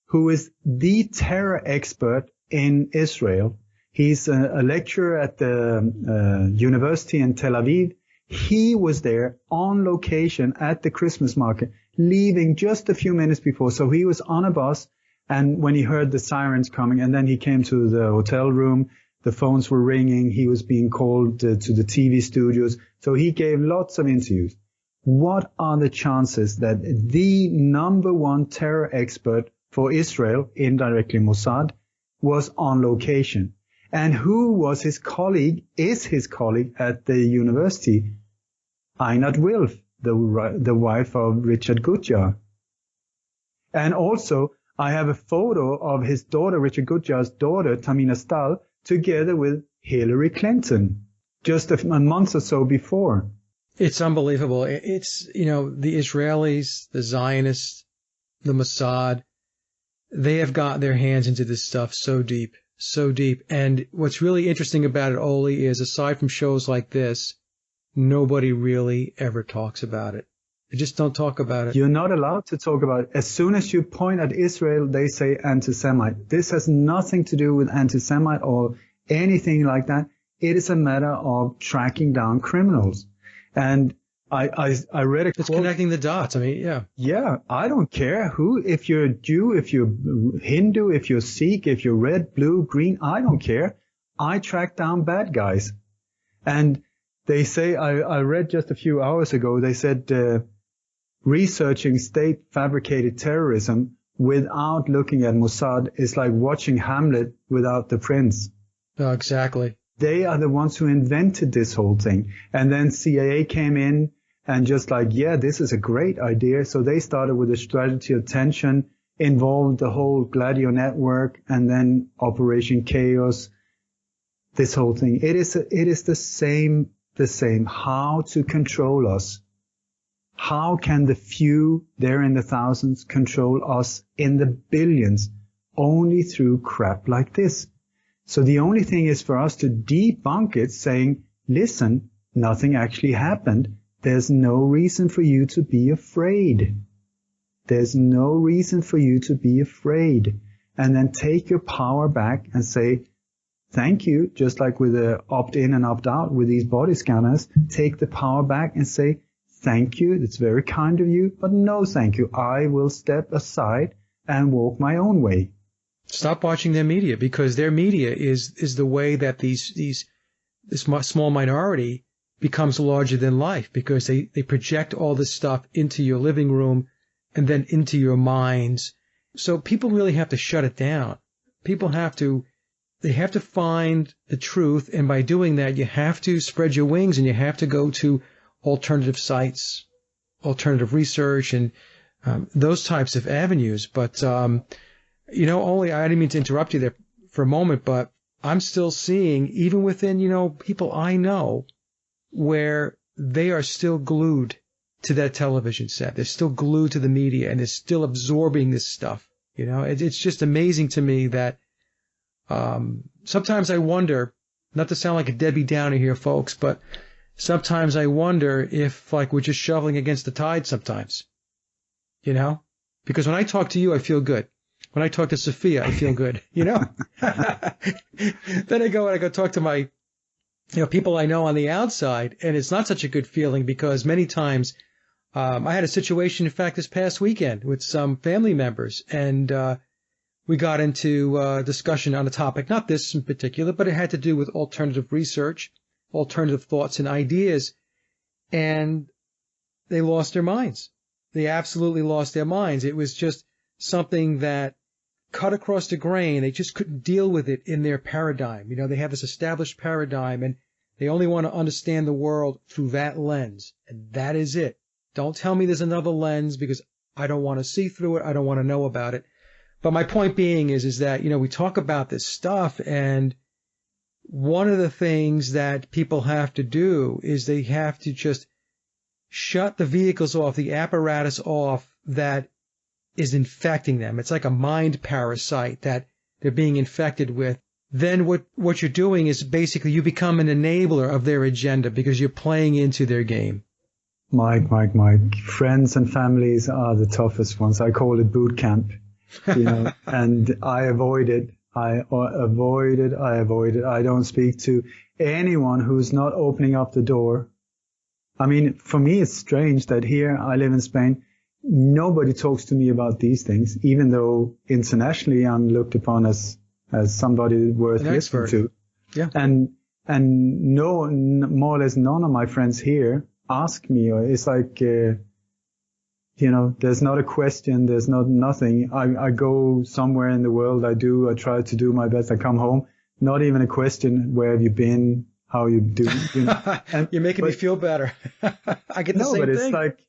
who is the terror expert in Israel. He's a lecturer at the university in Tel Aviv. He was there on location at the Christmas market, leaving just a few minutes before. So he was on a bus, and when he heard the sirens coming, and then he came to the hotel room, the phones were ringing, he was being called to the TV studios. So he gave lots of interviews. What are the chances that the number one terror expert for Israel, indirectly Mossad, was on location? And who was his colleague, is his colleague at the university? Einheit Wilf, the wife of Richard Gutjahr. And also, I have a photo of his daughter, Richard Gutjahr's daughter, Tamina Stoll, together with Hillary Clinton, just a month or so before. It's unbelievable. It's, the Israelis, the Zionists, the Mossad, they have got their hands into this stuff so deep. And what's really interesting about it, Ole, is aside from shows like this, nobody really ever talks about it. They just don't talk about it. You're not allowed to talk about it. As soon as you point at Israel, they say anti-Semite. This has nothing to do with anti-Semite or anything like that. It is a matter of tracking down criminals. And I read a quote. It's connecting the dots. I mean, yeah. Yeah, I don't care who, if you're a Jew, if you're Hindu, if you're Sikh, if you're red, blue, green, I don't care. I track down bad guys. And they say, I read just a few hours ago, they said researching state fabricated terrorism without looking at Mossad is like watching Hamlet without the prince. Oh, exactly. They are the ones who invented this whole thing. And then CIA came in and just like, yeah, this is a great idea. So they started with a strategy of tension, involved the whole Gladio network, and then Operation Chaos, this whole thing. It is the same, how to control us. How can the few there in the thousands control us in the billions? Only through crap like this. So the only thing is for us to debunk it, saying, listen, nothing actually happened. There's no reason for you to be afraid. There's no reason for you to be afraid. And then take your power back and say, thank you, just like with the opt-in and opt-out with these body scanners, take the power back and say, thank you, it's very kind of you, but no thank you. I will step aside and walk my own way. Stop watching their media, because their media is the way that this small minority becomes larger than life, because they project all this stuff into your living room and then into your minds. So people really have to shut it down. People have to find the truth, and by doing that, you have to spread your wings and you have to go to alternative sites, alternative research, and those types of avenues. But Ole, I didn't mean to interrupt you there for a moment, but I'm still seeing, even within, people I know, where they are still glued to that television set. They're still glued to the media, and they're still absorbing this stuff. You know, it's just amazing to me that sometimes I wonder, not to sound like a Debbie Downer here, folks, but sometimes I wonder if like we're just shoveling against the tide sometimes, you know, because when I talk to you, I feel good. When I talk to Sophia, I feel good, you know. Then I go talk to my, people I know on the outside, and it's not such a good feeling because many times I had a situation, in fact, this past weekend with some family members, and we got into discussion on a topic, not this in particular, but it had to do with alternative research, alternative thoughts and ideas, and they lost their minds. They absolutely lost their minds. It was just something that cut across the grain. They just couldn't deal with it in their paradigm. You know, they have this established paradigm, and they only want to understand the world through that lens, and that is it. Don't tell me there's another lens because I don't want to see through it. I don't want to know about it. But my point being is that, we talk about this stuff, and one of the things that people have to do is they have to just shut the vehicles off, the apparatus off that is infecting them. It's like a mind parasite that they're being infected with. Then what you're doing is basically you become an enabler of their agenda because you're playing into their game. Mike. Friends and families are the toughest ones. I call it boot camp, and I avoid it. I avoid it. I don't speak to anyone who's not opening up the door. I mean, for me, it's strange that here I live in Spain. Nobody talks to me about these things, even though internationally I'm looked upon as somebody worth listening to. Yeah. And more or less none of my friends here ask me, or it's like, there's not a question, there's nothing. I go somewhere in the world, I try to do my best. I come home, not even a question, where have you been? How you doing? You're making me feel better. I get the same thing. No, but it's like,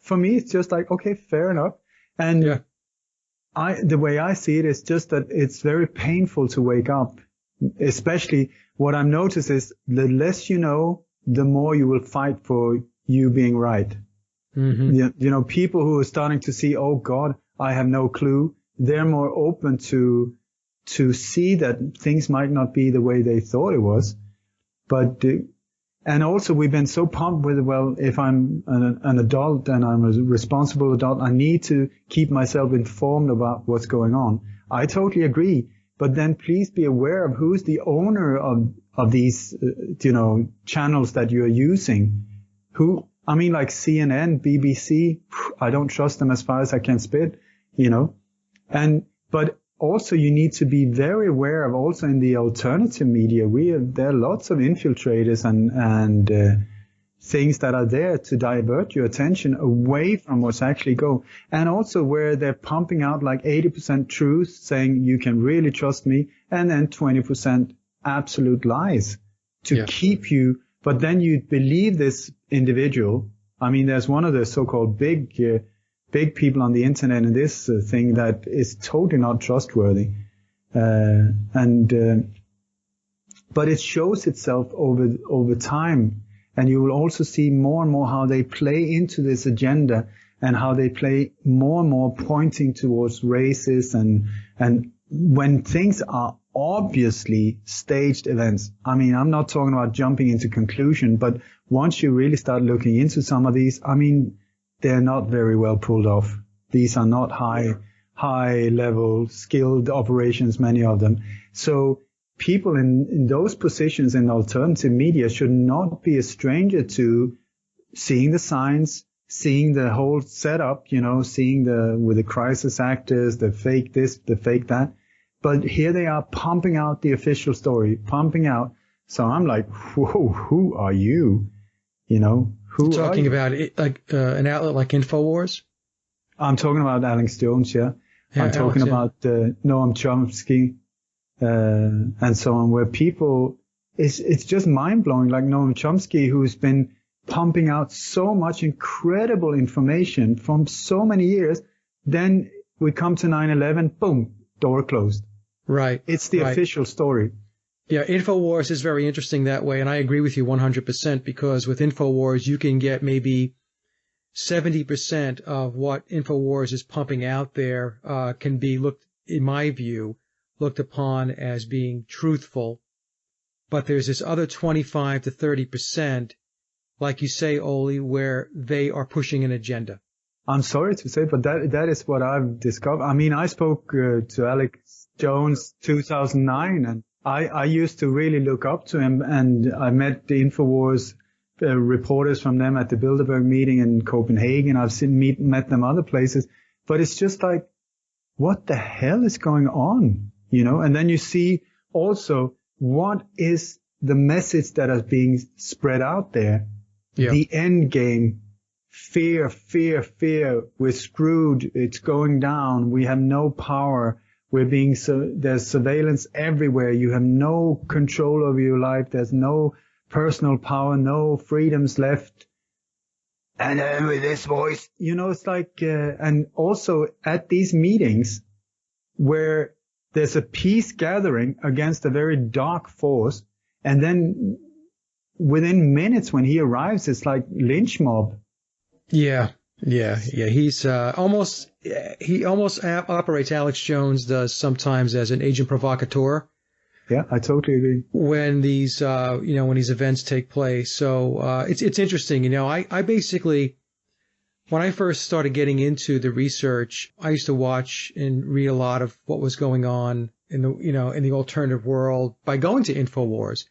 for me, it's just like, okay, fair enough. And the way I see it is just that it's very painful to wake up. Especially what I've noticed is the less you know, the more you will fight for you being right. Mm-hmm. People who are starting to see, oh God, I have no clue. They're more open to see that things might not be the way they thought it was. But, and also we've been so pumped with, well, if I'm an adult and I'm a responsible adult, I need to keep myself informed about what's going on. I totally agree. But then please be aware of who's the owner of these, channels that you're using. Like CNN, BBC, I don't trust them as far as I can spit, but also you need to be very aware of also in the alternative media, there are lots of infiltrators and things that are there to divert your attention away from what's actually going. And also where they're pumping out like 80% truth, saying you can really trust me, and then 20% absolute lies to keep you. But then you believe this individual. I mean, there's one of the so-called big people on the internet in this thing that is totally not trustworthy. But it shows itself over time. And you will also see more and more how they play into this agenda and how they play more and more pointing towards races and when things are obviously staged events. I mean, I'm not talking about jumping into conclusion, but once you really start looking into some of these, I mean, they're not very well pulled off. These are not high level skilled operations, many of them. So people in those positions in alternative media should not be a stranger to seeing the signs, seeing the whole setup, seeing with the crisis actors, the fake this, the fake that. But here they are pumping out the official story, pumping out. So I'm like, whoa, who are you? Who talking about it, like an outlet like InfoWars? I'm talking about Alex Jones, yeah. I'm talking about Noam Chomsky, and so on, where people, it's just mind blowing. Like Noam Chomsky, who's been pumping out so much incredible information from so many years. Then we come to 9/11, boom, door closed. Right. It's the official story. Yeah, InfoWars is very interesting that way, and I agree with you 100% because with InfoWars you can get maybe 70% of what InfoWars is pumping out there can be looked, in my view, looked upon as being truthful. But there's this other 25 to 30%, like you say, Ole, where they are pushing an agenda. I'm sorry to say, but that is what I've discovered. I mean, I spoke to Alex Jones 2009, and I used to really look up to him, and I met the InfoWars reporters from them at the Bilderberg meeting in Copenhagen. I've met them other places, but it's just like, what the hell is going on? And then you see also what is the message that is being spread out there. Yeah. The end game. Fear, fear, fear. We're screwed. It's going down. We have no power. There's surveillance everywhere. You have no control over your life. There's no personal power, no freedoms left. And then with this voice, it's like, and also at these meetings where there's a peace gathering against a very dark force. And then within minutes when he arrives, it's like lynch mob. Yeah. He's he almost operates, Alex Jones does sometimes, as an agent provocateur. Yeah, I totally agree. When these events take place. So it's interesting. I basically, when I first started getting into the research, I used to watch and read a lot of what was going on in the alternative world by going to InfoWars.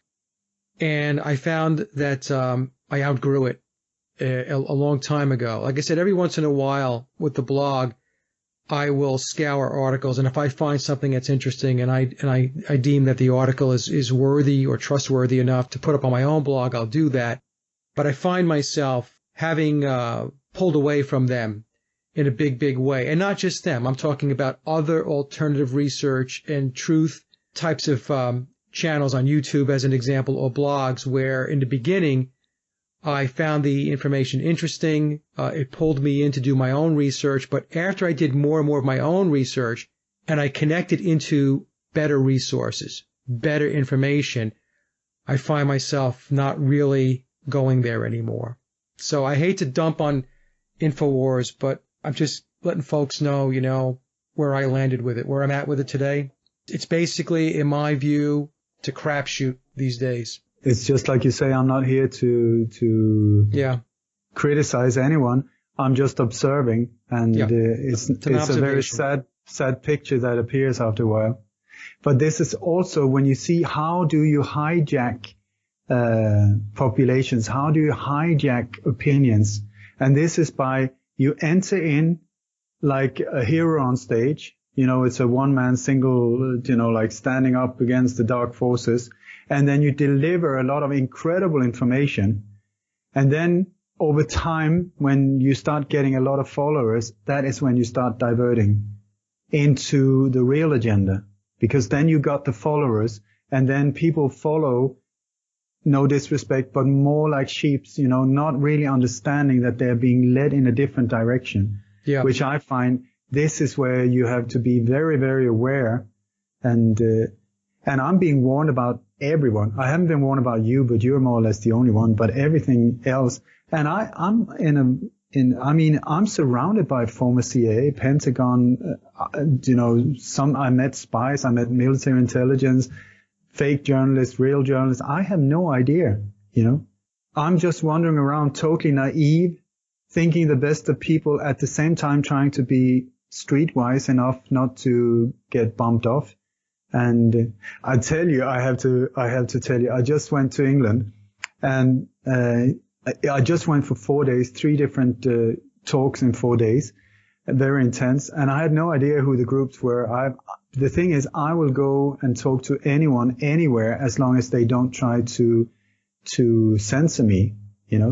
And I found that I outgrew it a long time ago. Like I said, every once in a while with the blog, I will scour articles, and if I find something that's interesting and I deem that the article is worthy or trustworthy enough to put up on my own blog, I'll do that. But I find myself having pulled away from them in a big way. And not just them. I'm talking about other alternative research and truth types of channels on YouTube, as an example, or blogs, where in the beginning I found the information interesting. It pulled me in to do my own research. But after I did more and more of my own research and I connected into better resources, better information, I find myself not really going there anymore. So I hate to dump on InfoWars, but I'm just letting folks know, where I landed with it, where I'm at with it today. It's basically, in my view, it's a crapshoot these days. It's just like you say, I'm not here to criticize anyone. I'm just observing, and it's a very sad picture that appears after a while. But this is also when you see, how do you hijack populations? How do you hijack opinions? And this is by, you enter in like a hero on stage. It's a one-man single, like standing up against the dark forces. And then you deliver a lot of incredible information. And then over time, when you start getting a lot of followers, that is when you start diverting into the real agenda. Because then you got the followers, and then people follow, no disrespect, but more like sheeps, not really understanding that they're being led in a different direction. Yeah. Which I find, this is where you have to be very, very aware. And I'm being warned about everyone. I haven't been warned about you, but you're more or less the only one. But everything else, and I'm I'm surrounded by former CIA, Pentagon. I met spies, I met military intelligence, fake journalists, real journalists. I have no idea. I'm just wandering around totally naive, thinking the best of people, at the same time trying to be streetwise enough not to get bumped off. And I tell you, I have to tell you, I just went to England, and I just went for 4 days, 3 different talks in 4 days, very intense. And I had no idea who the groups were. The thing is, I will go and talk to anyone, anywhere, as long as they don't try to censor me,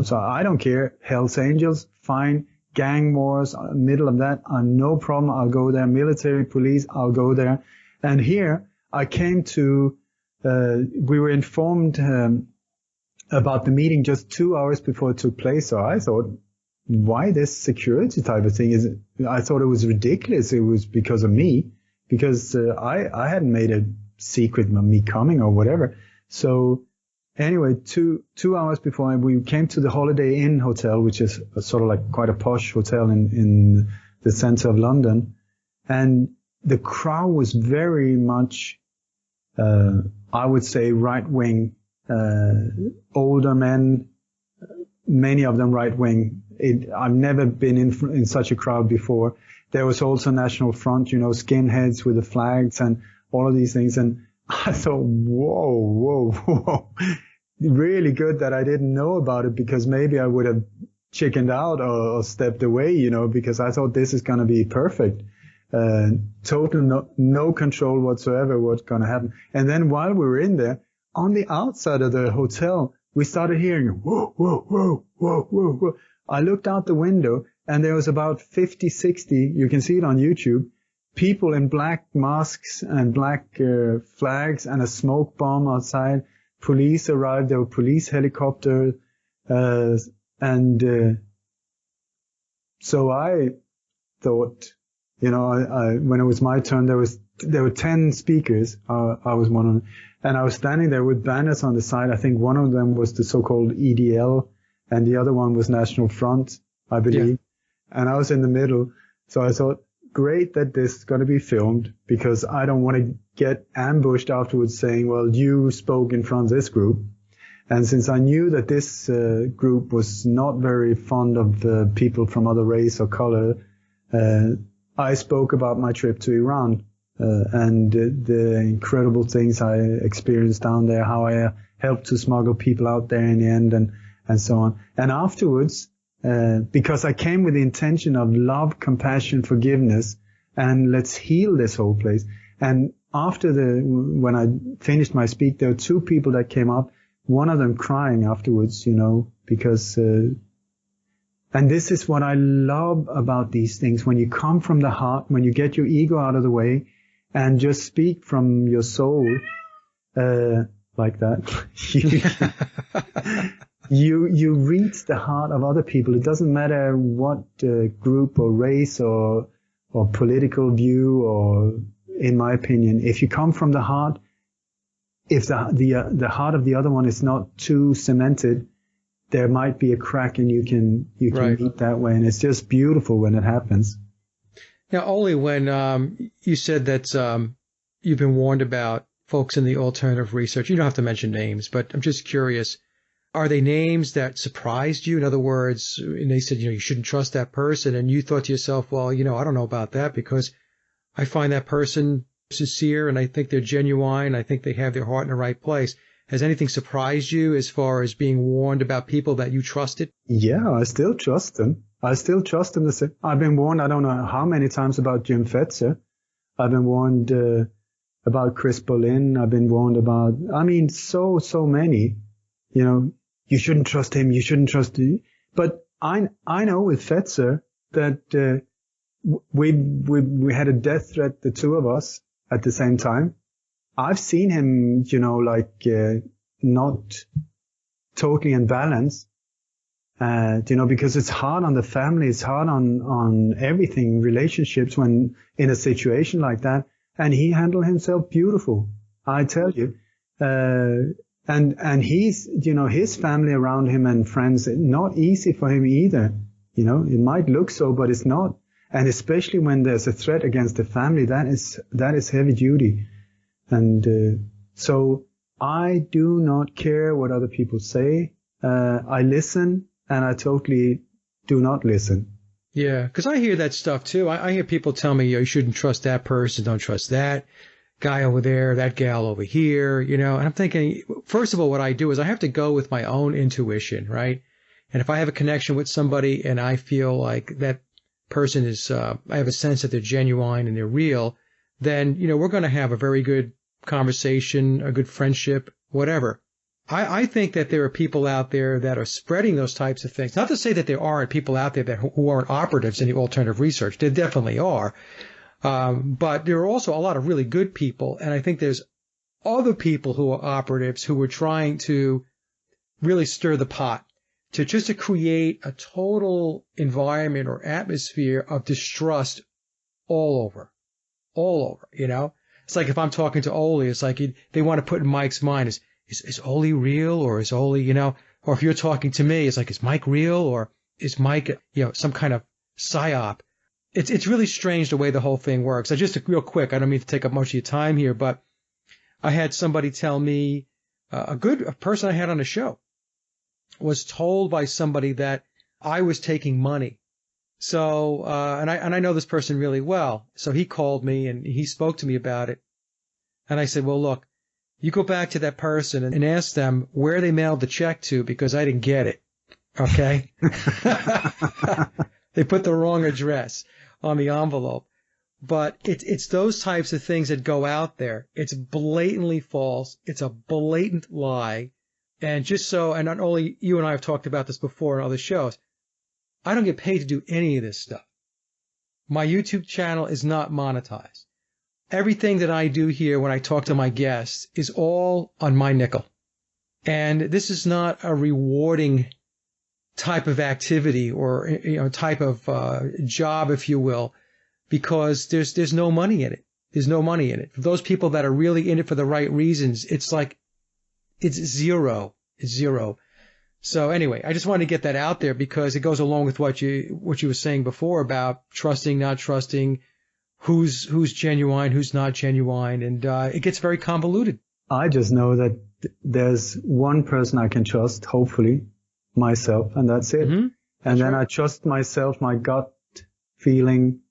So I don't care. Hells Angels, fine. Gang wars, middle of that, no problem. I'll go there. Military, police, I'll go there. And here I came to, we were informed about the meeting just 2 hours before it took place. So I thought, why this security type of thing? I thought it was ridiculous. It was because of me, because I hadn't made a secret of me coming or whatever. So anyway, two hours before we came to the Holiday Inn Hotel, which is sort of like quite a posh hotel in the center of London. And the crowd was very much, I would say, right-wing, older men, many of them right-wing. I've never been in such a crowd before. There was also National Front, skinheads with the flags and all of these things. And I thought, whoa. Really good that I didn't know about it, because maybe I would have chickened out or stepped away, because I thought this is going to be perfect. Total no control whatsoever what's going to happen. And then while we were in there, on the outside of the hotel, we started hearing, whoa. I looked out the window and there was about 50, 60, you can see it on YouTube, people in black masks and black flags and a smoke bomb outside. Police arrived, there were police helicopters, and so I thought, when it was my turn, there were 10 speakers. I was one of them, and I was standing there with banners on the side. I think one of them was the so-called EDL, and the other one was National Front, I believe. Yeah. And I was in the middle, so I thought, great that this is going to be filmed, because I don't want to get ambushed afterwards saying, well, you spoke in front of this group. And since I knew that this group was not very fond of people from other race or color, I spoke about my trip to Iran and the incredible things I experienced down there, how I helped to smuggle people out there in the end, and so on. And afterwards, because I came with the intention of love, compassion, forgiveness, and let's heal this whole place. And after when I finished my speech, there were two people that came up, one of them crying afterwards, because, and this is what I love about these things. When you come from the heart, when you get your ego out of the way and just speak from your soul, like that, you reach the heart of other people. It doesn't matter what group or race or political view, or, in my opinion, if you come from the heart, if the heart of the other one is not too cemented, there might be a crack, and you can right. meet that way, and it's just beautiful when it happens. Now, Ole, when you said that you've been warned about folks in the alternative research, you don't have to mention names, but I'm just curious. Are they names that surprised you? In other words, and they said, you shouldn't trust that person. And you thought to yourself, well, I don't know about that, because I find that person sincere and I think they're genuine. I think they have their heart in the right place. Has anything surprised you as far as being warned about people that you trusted? Yeah, I still trust them. I've been warned, I don't know how many times, about Jim Fetzer. I've been warned about Chris Boleyn. I've been warned about, so many, you shouldn't trust him. You shouldn't trust him. But I know with Fetzer that we had a death threat, the two of us, at the same time. I've seen him, not totally in balance, because it's hard on the family. It's hard on everything, relationships, when in a situation like that. And he handled himself beautiful, I tell you. And he's, his family around him and friends, not easy for him either. It might look so, but it's not. And especially when there's a threat against the family, that is heavy duty. And so I do not care what other people say. I listen, and I totally do not listen. Yeah, because I hear that stuff too. I hear people tell me, you shouldn't trust that person, don't trust that guy over there, that gal over here, and I'm thinking, first of all, what I do is I have to go with my own intuition, right? And if I have a connection with somebody and I feel like that person is, I have a sense that they're genuine and they're real, then, we're going to have a very good conversation, a good friendship, whatever. I think that there are people out there that are spreading those types of things. Not to say that there aren't people out there who aren't operatives in the alternative research. There definitely are. But there are also a lot of really good people. And I think there's other people who are operatives who are trying to really stir the pot to create a total environment or atmosphere of distrust all over. It's like if I'm talking to Ole, it's like they want to put in Mike's mind, is is Ole real, or is Ole, or if you're talking to me, it's like, is Mike real, or is Mike, some kind of psyop? It's really strange the way the whole thing works. Just real quick, I don't mean to take up much of your time here, but I had somebody tell me, a person I had on the show was told by somebody that I was taking money. So, and I know this person really well. So he called me and he spoke to me about it. And I said, well, look, you go back to that person and ask them where they mailed the check to, because I didn't get it. Okay. They put the wrong address on the envelope. But it's those types of things that go out there. It's blatantly false. It's a blatant lie. And and not only you and I have talked about this before on other shows, I don't get paid to do any of this stuff. My YouTube channel is not monetized. Everything that I do here when I talk to my guests is all on my nickel. And this is not a rewarding type of activity or, type of job, if you will, because there's no money in it. There's no money in it. For those people that are really in it for the right reasons, it's zero. It's zero. So anyway, I just wanted to get that out there because it goes along with what you were saying before about trusting, not trusting, who's genuine, who's not genuine, and it gets very convoluted. I just know that there's one person I can trust, hopefully, myself, and that's it. Mm-hmm. And then I trust myself, my gut feeling,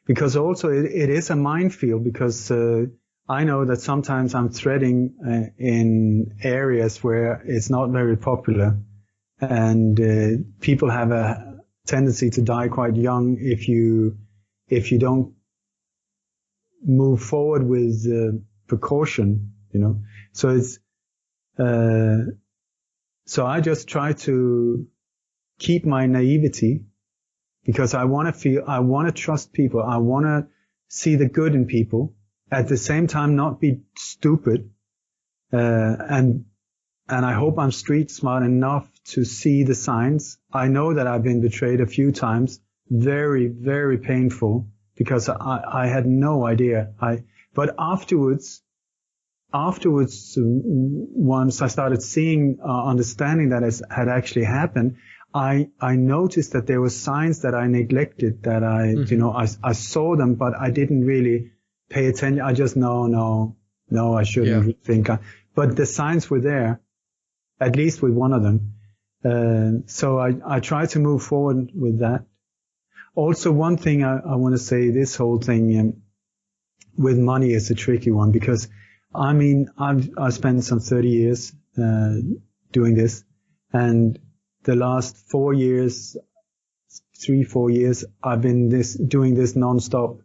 because also it is a minefield, because I know that sometimes I'm treading in areas where it's not very popular. And people have a tendency to die quite young if you don't move forward with precaution, So it's so I just try to keep my naivety, because I want to trust people. I want to see the good in people. At the same time, not be stupid, and I hope I'm street smart enough to see the signs. I know that I've been betrayed a few times. Very, very painful, because I had no idea. But afterwards, once I started seeing, understanding that had actually happened, I noticed that there were signs that I neglected, that I saw them, but I didn't really pay attention. I just, no, I shouldn't think. But the signs were there, at least with one of them. So I try to move forward with that. Also, one thing I want to say, this whole thing with money is a tricky one, because I've spent some 30 years doing this, and the last 4 years, 3-4 years, I've been doing this nonstop.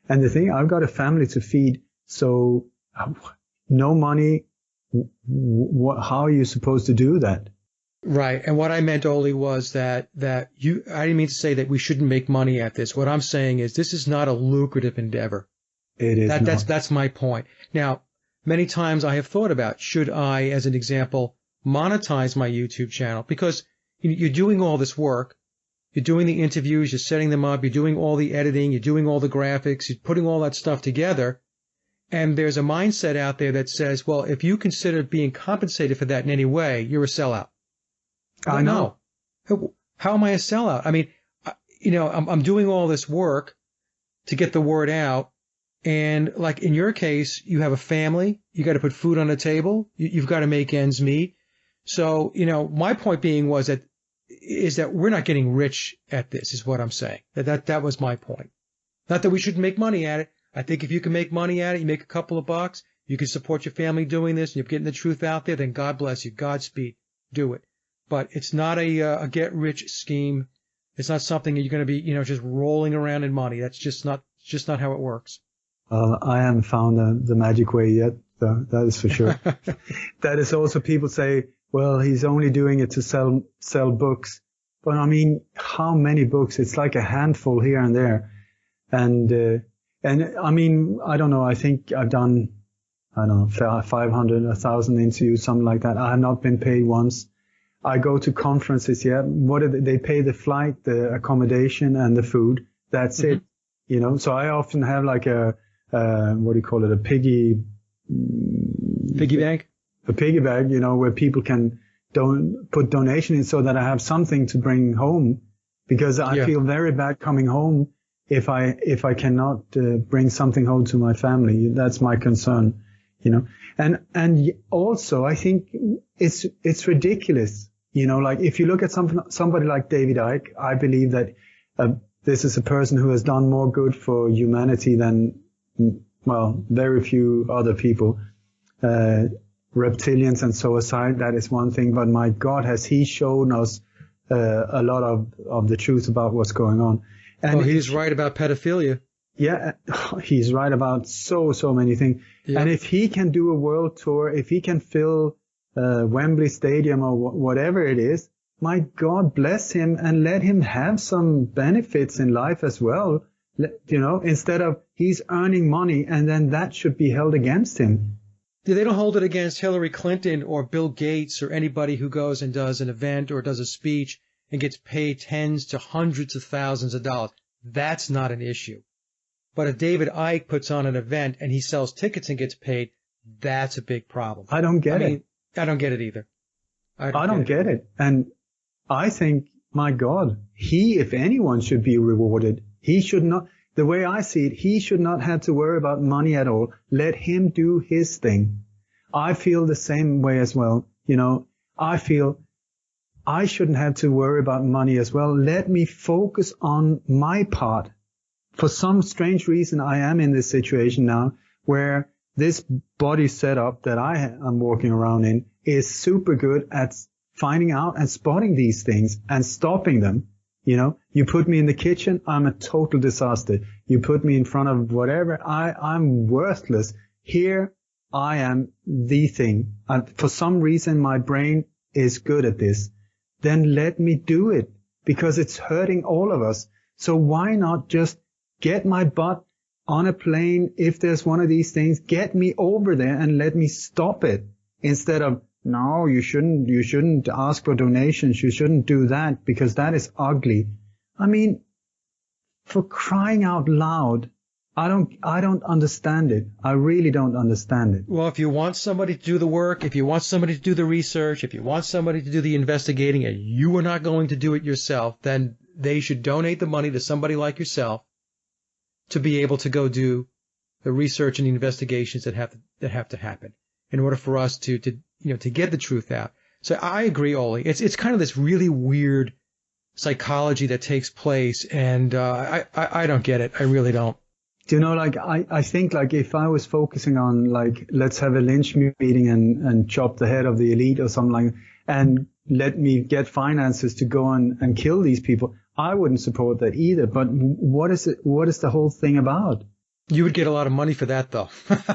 And the thing, I've got a family to feed, so no money. How are you supposed to do that? Right. And what I meant, Ole, was that I didn't mean to say that we shouldn't make money at this. What I'm saying is this is not a lucrative endeavor. It is not. That's my point. Now, many times I have thought about, should I, as an example, monetize my YouTube channel? Because you're doing all this work. You're doing the interviews, you're setting them up, you're doing all the editing, you're doing all the graphics, you're putting all that stuff together. And there's a mindset out there that says, well, if you consider being compensated for that in any way, you're a sellout. I know. How am I a sellout? I mean, I'm doing all this work to get the word out. And like in your case, you have a family, you got to put food on the table, you've got to make ends meet. So, my point being is that we're not getting rich at this, is what I'm saying. That was my point. Not that we shouldn't make money at it. I think if you can make money at it, you make a couple of bucks, you can support your family doing this, and you're getting the truth out there, then God bless you. Godspeed. Do it. But it's not a get-rich scheme. It's not something you're going to be, just rolling around in money. That's just not how it works. I haven't found the magic way yet, though. That is for sure. That is also, people say, well, he's only doing it to sell books. But I mean, how many books? It's like a handful here and there. And I mean, I don't know. I think I've done, 500, 1,000 interviews, something like that. I have not been paid once. I go to conferences. Yeah. They pay the flight, the accommodation, and the food. That's it. So I often have like a, what do you call it? A piggy bank? a piggy bank, where people can put donation in so that I have something to bring home, because I feel very bad coming home if I cannot bring something home to my family. That's my concern, and also I think it's ridiculous, like if you look at somebody like David Icke, I believe that this is a person who has done more good for humanity than, well, very few other people. Reptilians and so aside, that is one thing, but my God, has he shown us a lot of the truth about what's going on. And he's right about pedophilia. Yeah, he's right about so many things. Yep. And if he can do a world tour, if he can fill Wembley Stadium or whatever it is, my God bless him and let him have some benefits in life as well. Instead of he's earning money and then that should be held against him. They don't hold it against Hillary Clinton or Bill Gates or anybody who goes and does an event or does a speech and gets paid tens to hundreds of thousands of dollars. That's not an issue. But if David Icke puts on an event and he sells tickets and gets paid, that's a big problem. I don't get it. I don't get it either. I don't get it. And I think, my God, he, if anyone, should be rewarded. He should not. The way I see it, he should not have to worry about money at all. Let him do his thing. I feel the same way as well. I feel I shouldn't have to worry about money as well. Let me focus on my part. For some strange reason, I am in this situation now where this body setup that I am walking around in is super good at finding out and spotting these things and stopping them. You put me in the kitchen, I'm a total disaster. You put me in front of whatever, I'm worthless. Here, I am the thing. For some reason, my brain is good at this. Then let me do it, because it's hurting all of us. So why not just get my butt on a plane? If there's one of these things, get me over there and let me stop it, instead of, no, you shouldn't ask for donations. You shouldn't do that because that is ugly. I mean, for crying out loud, I don't understand it. I really don't understand it. Well, if you want somebody to do the work, if you want somebody to do the research, if you want somebody to do the investigating and you are not going to do it yourself, then they should donate the money to somebody like yourself to be able to go do the research and the investigations that have to happen in order for us to get the truth out. So I agree, Ole. It's kind of this really weird psychology that takes place, and I don't get it. I really don't. Do you know, like, I think, like, if I was focusing on, like, let's have a lynch meeting and chop the head of the elite or something like that, and let me get finances to go and kill these people, I wouldn't support that either. But what is the whole thing about? You would get a lot of money for that, though.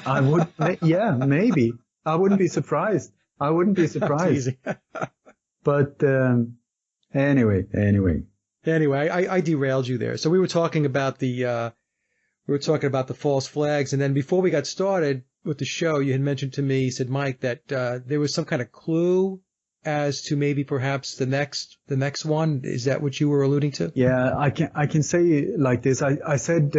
I would, yeah, maybe. I wouldn't be surprised. But anyway, I derailed you there. So we were talking about the false flags, and then before we got started with the show, you had mentioned to me, said Mike, that there was some kind of clue as to maybe perhaps the next one. Is that what you were alluding to? Yeah, I can say like this. I said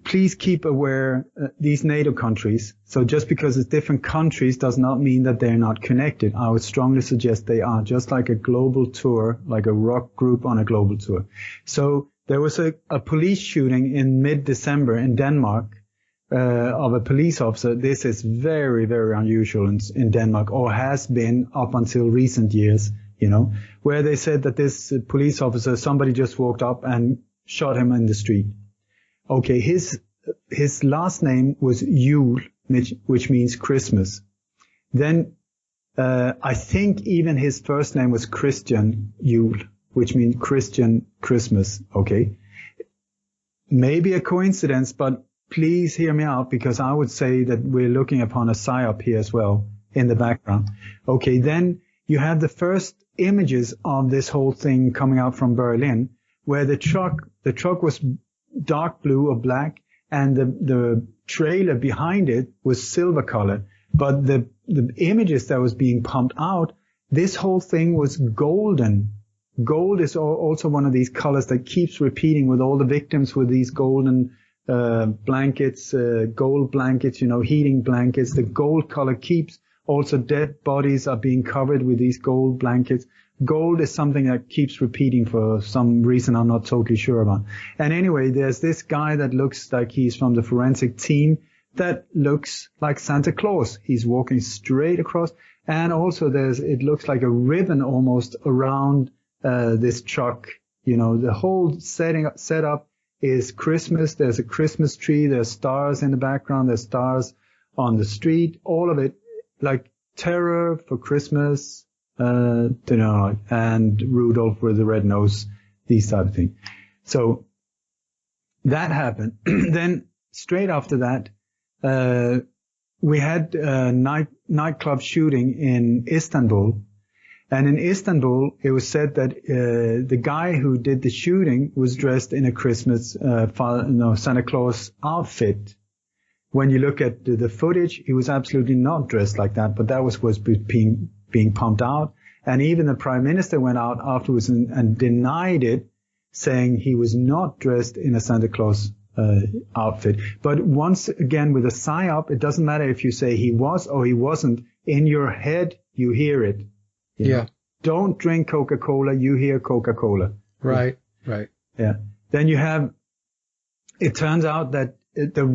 please keep aware these NATO countries. So just because it's different countries does not mean that they're not connected. I would strongly suggest they are, just like a global tour, like a rock group on a global tour. So there was a police shooting in mid-December in Denmark of a police officer. This is very, very unusual in Denmark, or has been up until recent years, where they said that this police officer, somebody just walked up and shot him in the street. Okay, his last name was Jul, which means Christmas. Then I think even his first name was Christian Jul, which means Christian Christmas. Okay, maybe a coincidence, but please hear me out, because I would say that we're looking upon a psyop here as well in the background. Okay, then you have the first images of this whole thing coming out from Berlin, where the truck was dark blue or black, and the trailer behind it was silver colored. But the images that was being pumped out, this whole thing was golden. Gold is also one of these colors that keeps repeating with all the victims with these golden blankets, gold blankets, heating blankets. The gold color keeps also dead bodies are being covered with these gold blankets. Gold is something that keeps repeating for some reason I'm not totally sure about. And anyway, there's this guy that looks like he's from the forensic team that looks like Santa Claus. He's walking straight across. And also it looks like a ribbon almost around this truck. The whole setup is Christmas. There's a Christmas tree. There's stars in the background. There's stars on the street. All of it like terror for Christmas, and Rudolph with the red nose, these type of things. So that happened. Then straight after that, we had a nightclub shooting in Istanbul. And in Istanbul, it was said that the guy who did the shooting was dressed in a Christmas Santa Claus outfit. When you look at the footage, he was absolutely not dressed like that, but that was being pumped out. And even the prime minister went out afterwards and denied it, saying he was not dressed in a Santa Claus outfit. But once again, with a psyop, it doesn't matter if you say he was or he wasn't. In your head, you hear it. You know? Don't drink Coca-Cola, you hear Coca-Cola. Right. Yeah. Then it turns out that the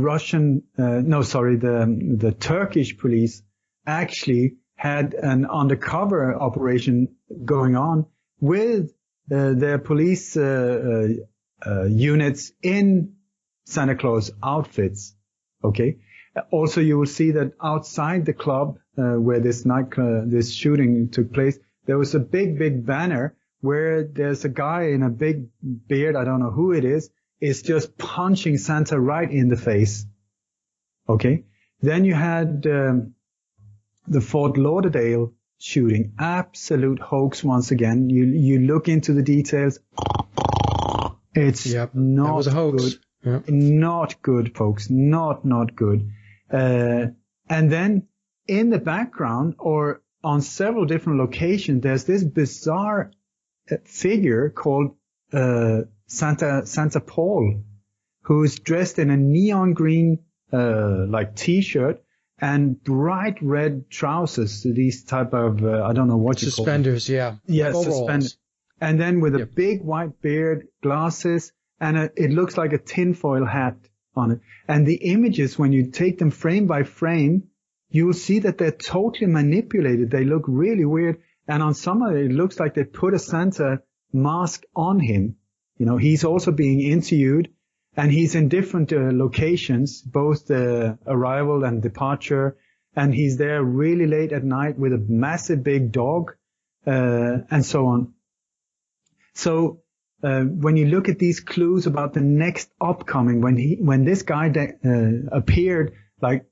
the Turkish police actually had an undercover operation going on with their police units in Santa Claus outfits. Okay. Also, you will see that outside the club where this shooting took place, there was a big banner where there's a guy in a big beard, I don't know who it is just punching Santa right in the face. Okay. Then you had the Fort Lauderdale shooting, absolute hoax once again. You look into the details. It's not that was a hoax. Good. Yep. Not good, folks. Not good. And then in the background or on several different locations, there's this bizarre figure called Santa Paul, who's dressed in a neon green t-shirt and bright red trousers. These type of I don't know what you call them. Suspenders, yeah. Yeah, overalls. Suspenders. And then with a big white beard, glasses, and it looks like a tinfoil hat on it. And the images, when you take them frame by frame, you will see that they're totally manipulated. They look really weird. And on some of it looks like they put a Santa mask on him. He's also being interviewed, and he's in different locations, both the arrival and departure. And he's there really late at night with a massive big dog, and so on. So, when you look at these clues about the next upcoming, when this guy appeared like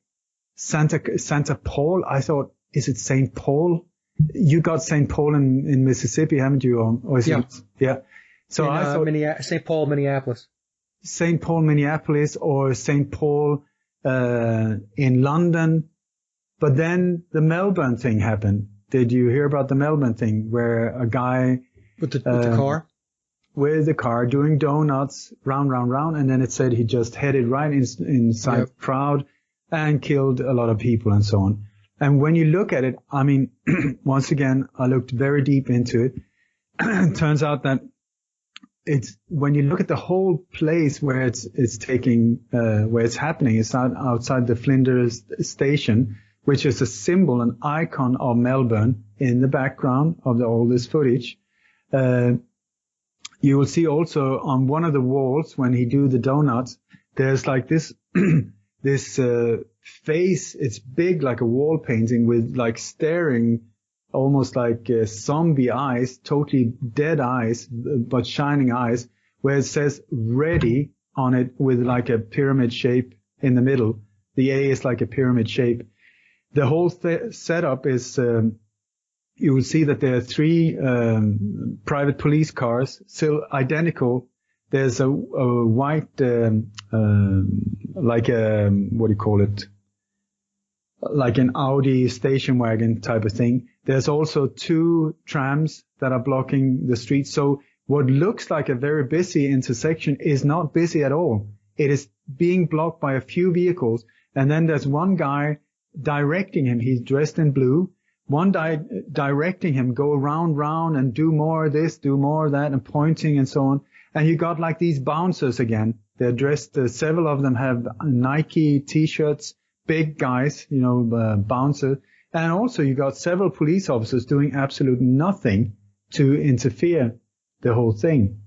Santa Paul, I thought, is it St. Paul? You got St. Paul in Mississippi, haven't you? Or is it? Yeah. So I thought St. Paul, Minneapolis. St. Paul, Minneapolis, or St. Paul in London. But then the Melbourne thing happened. Did you hear about the Melbourne thing where a guy with the car? With the car doing donuts round, and then it said he just headed right inside the crowd and killed a lot of people and so on. And when you look at it, I mean, once again, I looked very deep into it. It turns out that it's when you look at the whole place where it's taking where it's happening, it's outside the Flinders station, which is a symbol, an icon of Melbourne in the background of all this footage. You will see also on one of the walls when he do the donuts, there's like this this face. It's big, like a wall painting with like staring, almost like zombie eyes, totally dead eyes, but shining eyes, where it says ready on it with like a pyramid shape in the middle. The A is like a pyramid shape. The whole setup is, you will see that there are 3 private police cars, still identical. There's a white, like a, what do you call it? Like an Audi station wagon type of thing. There's also 2 trams that are blocking the street. So what looks like a very busy intersection is not busy at all. It is being blocked by a few vehicles. And then there's one guy directing him. He's dressed in blue. One guy directing him, go round and do more of this, do more of that, and pointing and so on. And you got like these bouncers again. They're dressed, several of them have Nike t-shirts, big guys, bouncer. And also you got several police officers doing absolutely nothing to interfere the whole thing.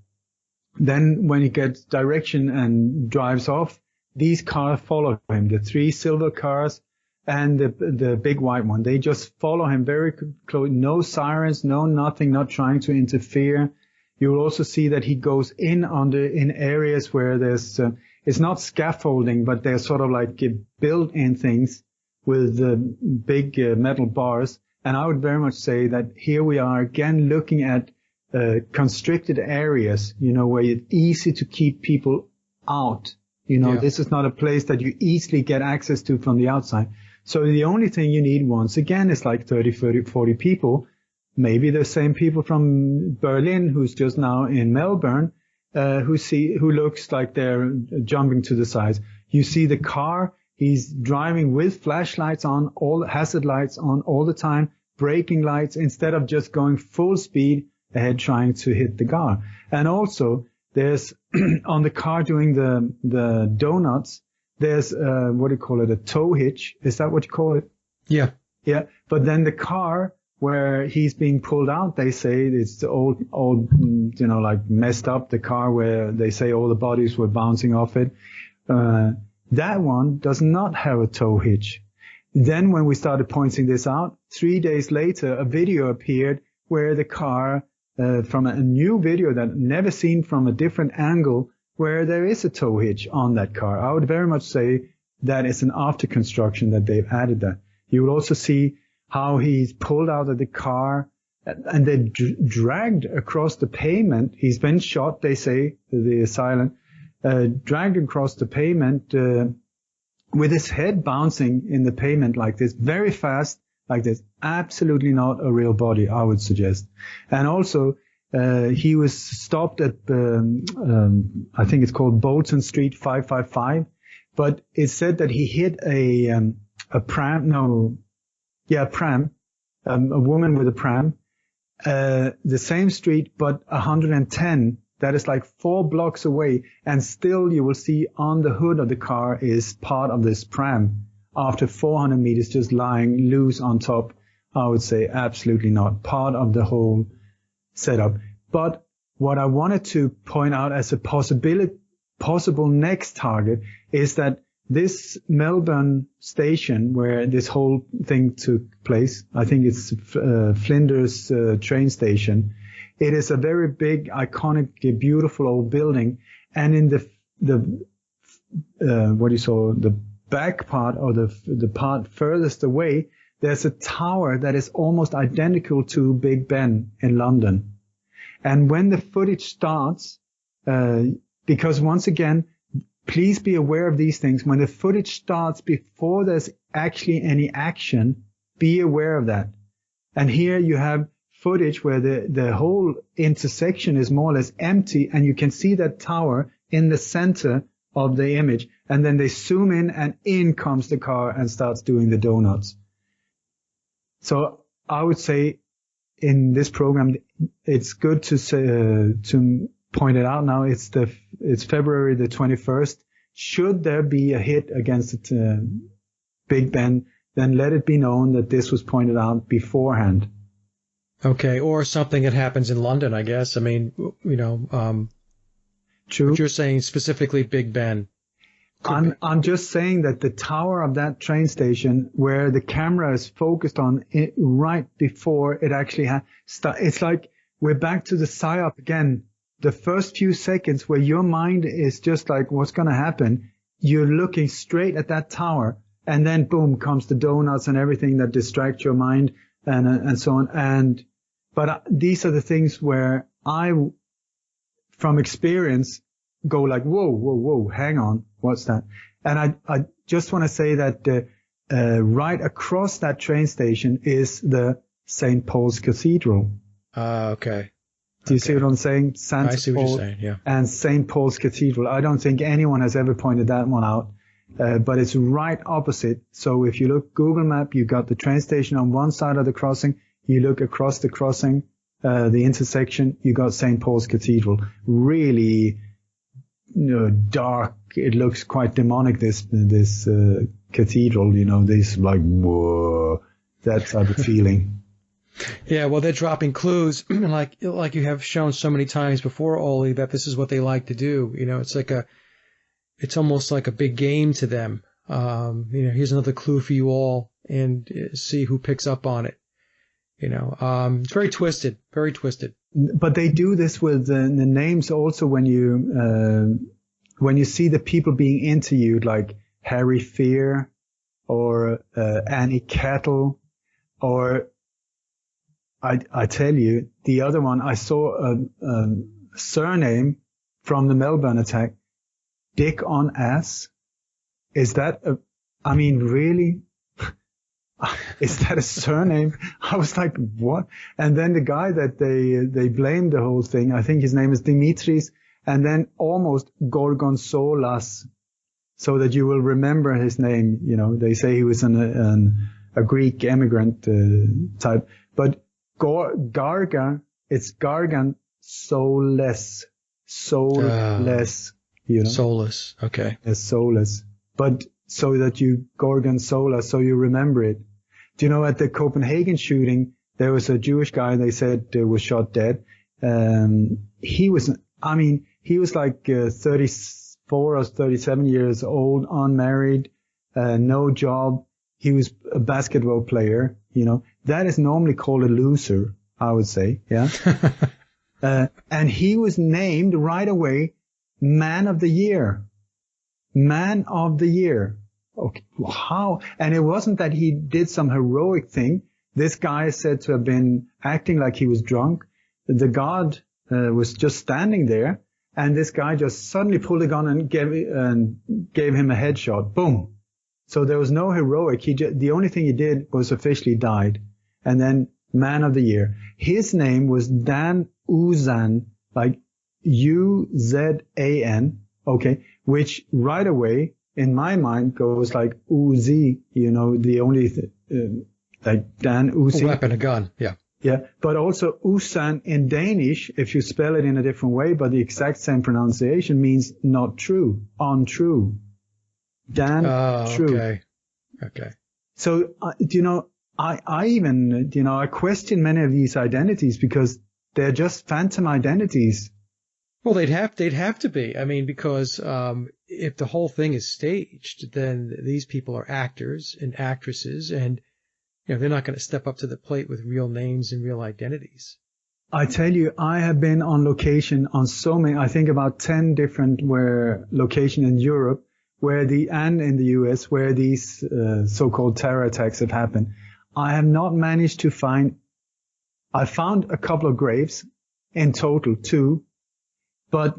Then when he gets direction and drives off, these cars follow him, the 3 silver cars and the big white one. They just follow him very close. No sirens, no nothing, not trying to interfere. You will also see that he goes in areas where there's, it's not scaffolding, but they're sort of like built-in things with big metal bars. And I would very much say that here we are again looking at constricted areas, where it's easy to keep people out. This is not a place that you easily get access to from the outside. So the only thing you need, once again, is like 30, 40 people, maybe the same people from Berlin who's just now in Melbourne, who looks like they're jumping to the sides. You see the car, he's driving with flashlights on, all hazard lights on all the time, braking lights, instead of just going full speed ahead trying to hit the car. And also there's on the car doing the donuts, there's what do you call it, a tow hitch? Is that what you call it? Yeah. Yeah. But then the car where he's being pulled out, they say it's the old, like messed up, the car where they say all the bodies were bouncing off it. That one does not have a tow hitch. Then when we started pointing this out, 3 days later, a video appeared where the car, from a new video that never seen from a different angle, where there is a tow hitch on that car. I would very much say that it's an after construction that they've added that. You will also see how he's pulled out of the car and then dragged across the pavement. He's been shot, they say, the assailant, dragged across the pavement with his head bouncing in the pavement like this, very fast, like this. Absolutely not a real body, I would suggest. And also, he was stopped at, I think it's called Bolton Street 555, but it said that he hit a pram, a woman with a pram, the same street, but 110. That is like 4 blocks away. And still you will see on the hood of the car is part of this pram after 400 meters just lying loose on top. I would say absolutely not part of the whole setup. But what I wanted to point out as a possible next target is that this Melbourne station where this whole thing took place, I think it's Flinders train station. It is a very big, iconic, beautiful old building. And in the back part or the part furthest away, there's a tower that is almost identical to Big Ben in London. And when the footage starts, because once again, please be aware of these things. When the footage starts before there's actually any action, be aware of that. And here you have footage where the whole intersection is more or less empty, and you can see that tower in the center of the image. And then they zoom in, and in comes the car and starts doing the donuts. So I would say in this program, it's good to point it out now. It's February the 21st. Should there be a hit against Big Ben, then let it be known that this was pointed out beforehand. Okay, or something that happens in London, I guess. I mean, True. But you're saying specifically Big Ben. I'm just saying that the tower of that train station where the camera is focused on it right before it actually it's like we're back to the psyop again. The first few seconds where your mind is just like, what's going to happen? You're looking straight at that tower, and then boom comes the donuts and everything that distracts your mind and so on. But these are the things where I, from experience, go like, whoa, hang on, what's that? And I just want to say that right across that train station is the St. Paul's Cathedral. Okay. Do you see what I'm saying? I see what you're saying, yeah. And St. Paul's Cathedral. I don't think anyone has ever pointed that one out, but it's right opposite. So if you look Google Map, you got the train station on one side of the crossing. You look across the crossing, the intersection, you got St. Paul's Cathedral. Really dark. It looks quite demonic, this cathedral, this like, whoa, that type of feeling. Yeah, well, they're dropping clues, like you have shown so many times before, Ole, that this is what they like to do. It's almost like a big game to them. Here's another clue for you all, and see who picks up on it. It's very twisted, very twisted. But they do this with the names also when you see the people being interviewed, like Harry Fear or Annie Kettle, or I tell you, the other one, I saw a surname from the Melbourne attack, Dick on Ass. Is that really? Is that a surname? I was like, what? And then the guy that they blamed the whole thing, I think his name is Dimitris, and then almost Gorgonzolas, so that you will remember his name. They say he was a Greek immigrant type, but Gargan, it's Gargan soulless. Soulless, Soulless, okay. Yes, soulless. But so that you Gorgonzola, so you remember it. Do you know, at the Copenhagen shooting, there was a Jewish guy, they said was shot dead. He was like 34 or 37 years old, unmarried, no job. He was a basketball player, That is normally called a loser, I would say, yeah. And he was named right away Man of the Year. Man of the Year. Okay, how? And it wasn't that he did some heroic thing. This guy is said to have been acting like he was drunk. The guard was just standing there, and this guy just suddenly pulled a gun and gave him a headshot. Boom. So there was no heroic. The only thing he did was officially died. And then Man of the Year. His name was Dan Uzan, like Uzan, okay, which right away in my mind goes like Uzi, the only like Dan Uzi. A weapon, a gun, yeah. Yeah, but also Usan in Danish, if you spell it in a different way, but the exact same pronunciation, means not true, untrue. Dan, true. Okay. So, I even, I question many of these identities because they're just phantom identities. Well, they'd have to be. Because if the whole thing is staged, then these people are actors and actresses, and they're not going to step up to the plate with real names and real identities. I tell you, I have been on location on so many, I think about 10 different locations in Europe and in the US where these so-called terror attacks have happened. I have not managed to I found a couple of graves, in total 2, but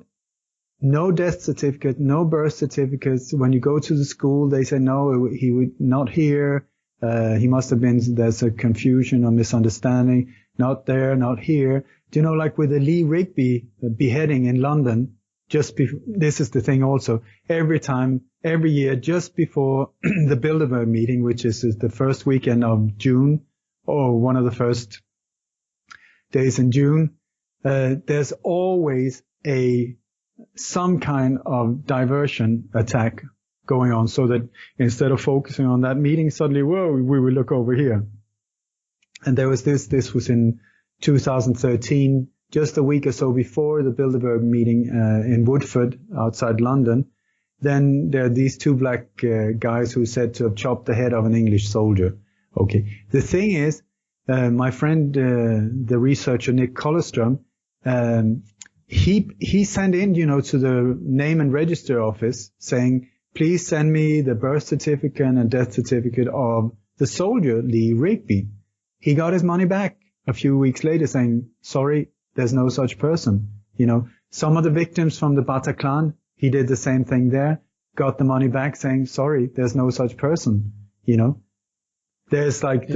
no death certificate, no birth certificates. When you go to the school, they say, no, he would not here. He must have been, there's a confusion or misunderstanding. Not there, not here. Do you know, like with the Lee Rigby beheading in London, this is the thing also, every year, just before the Bilderberg meeting, which is the first weekend of June, or one of the first days in June, there's always some kind of diversion attack going on, so that instead of focusing on that meeting, suddenly, whoa, we will look over here. And there was this was in 2013, just a week or so before the Bilderberg meeting in Woodford outside London. Then there are these 2 black guys who said to have chopped the head of an English soldier. Okay. The thing is, my friend, the researcher Nick Collerstrom, he sent in, to the name and register office saying, please send me the birth certificate and death certificate of the soldier, Lee Rigby. He got his money back a few weeks later saying, sorry, there's no such person. Some of the victims from the Bataclan, he did the same thing there, got the money back saying, sorry, there's no such person. There's like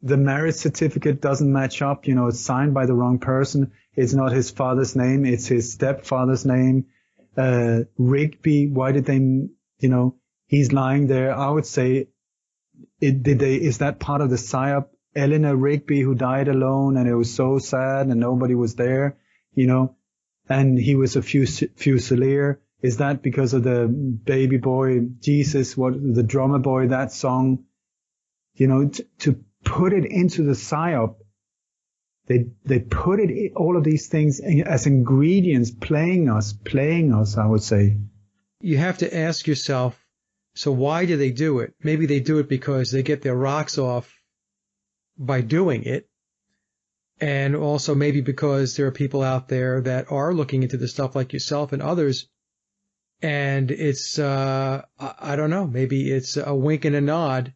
the marriage certificate doesn't match up. It's signed by the wrong person. It's not his father's name. It's his stepfather's name. Rigby, why did they, he's lying there. I would say, is that part of the psyop? Eleanor Rigby, who died alone, and it was so sad and nobody was there, and he was a fusilier. Is that because of the baby boy, Jesus, the drummer boy, that song? To put it into the psyop, they put it, all of these things as ingredients, playing us, I would say. You have to ask yourself, so why do they do it? Maybe they do it because they get their rocks off by doing it. And also maybe because there are people out there that are looking into this stuff like yourself and others. And it's, I don't know, maybe it's a wink and a nod.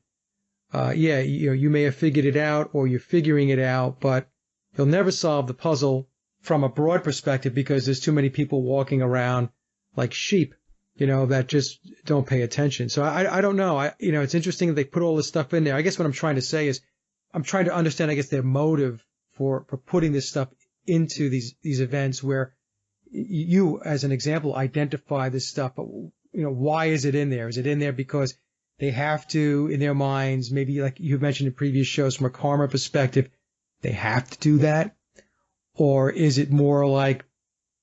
You may have figured it out or you're figuring it out, but you'll never solve the puzzle from a broad perspective because there's too many people walking around like sheep, that just don't pay attention. So I don't know. It's interesting that they put all this stuff in there. I guess what I'm trying to say is I'm trying to understand, I guess, their motive for putting this stuff into these events where you, as an example, identify this stuff. But, why is it in there? Is it in there because they have to, in their minds, maybe like you've mentioned in previous shows, from a karma perspective, they have to do that? Or is it more like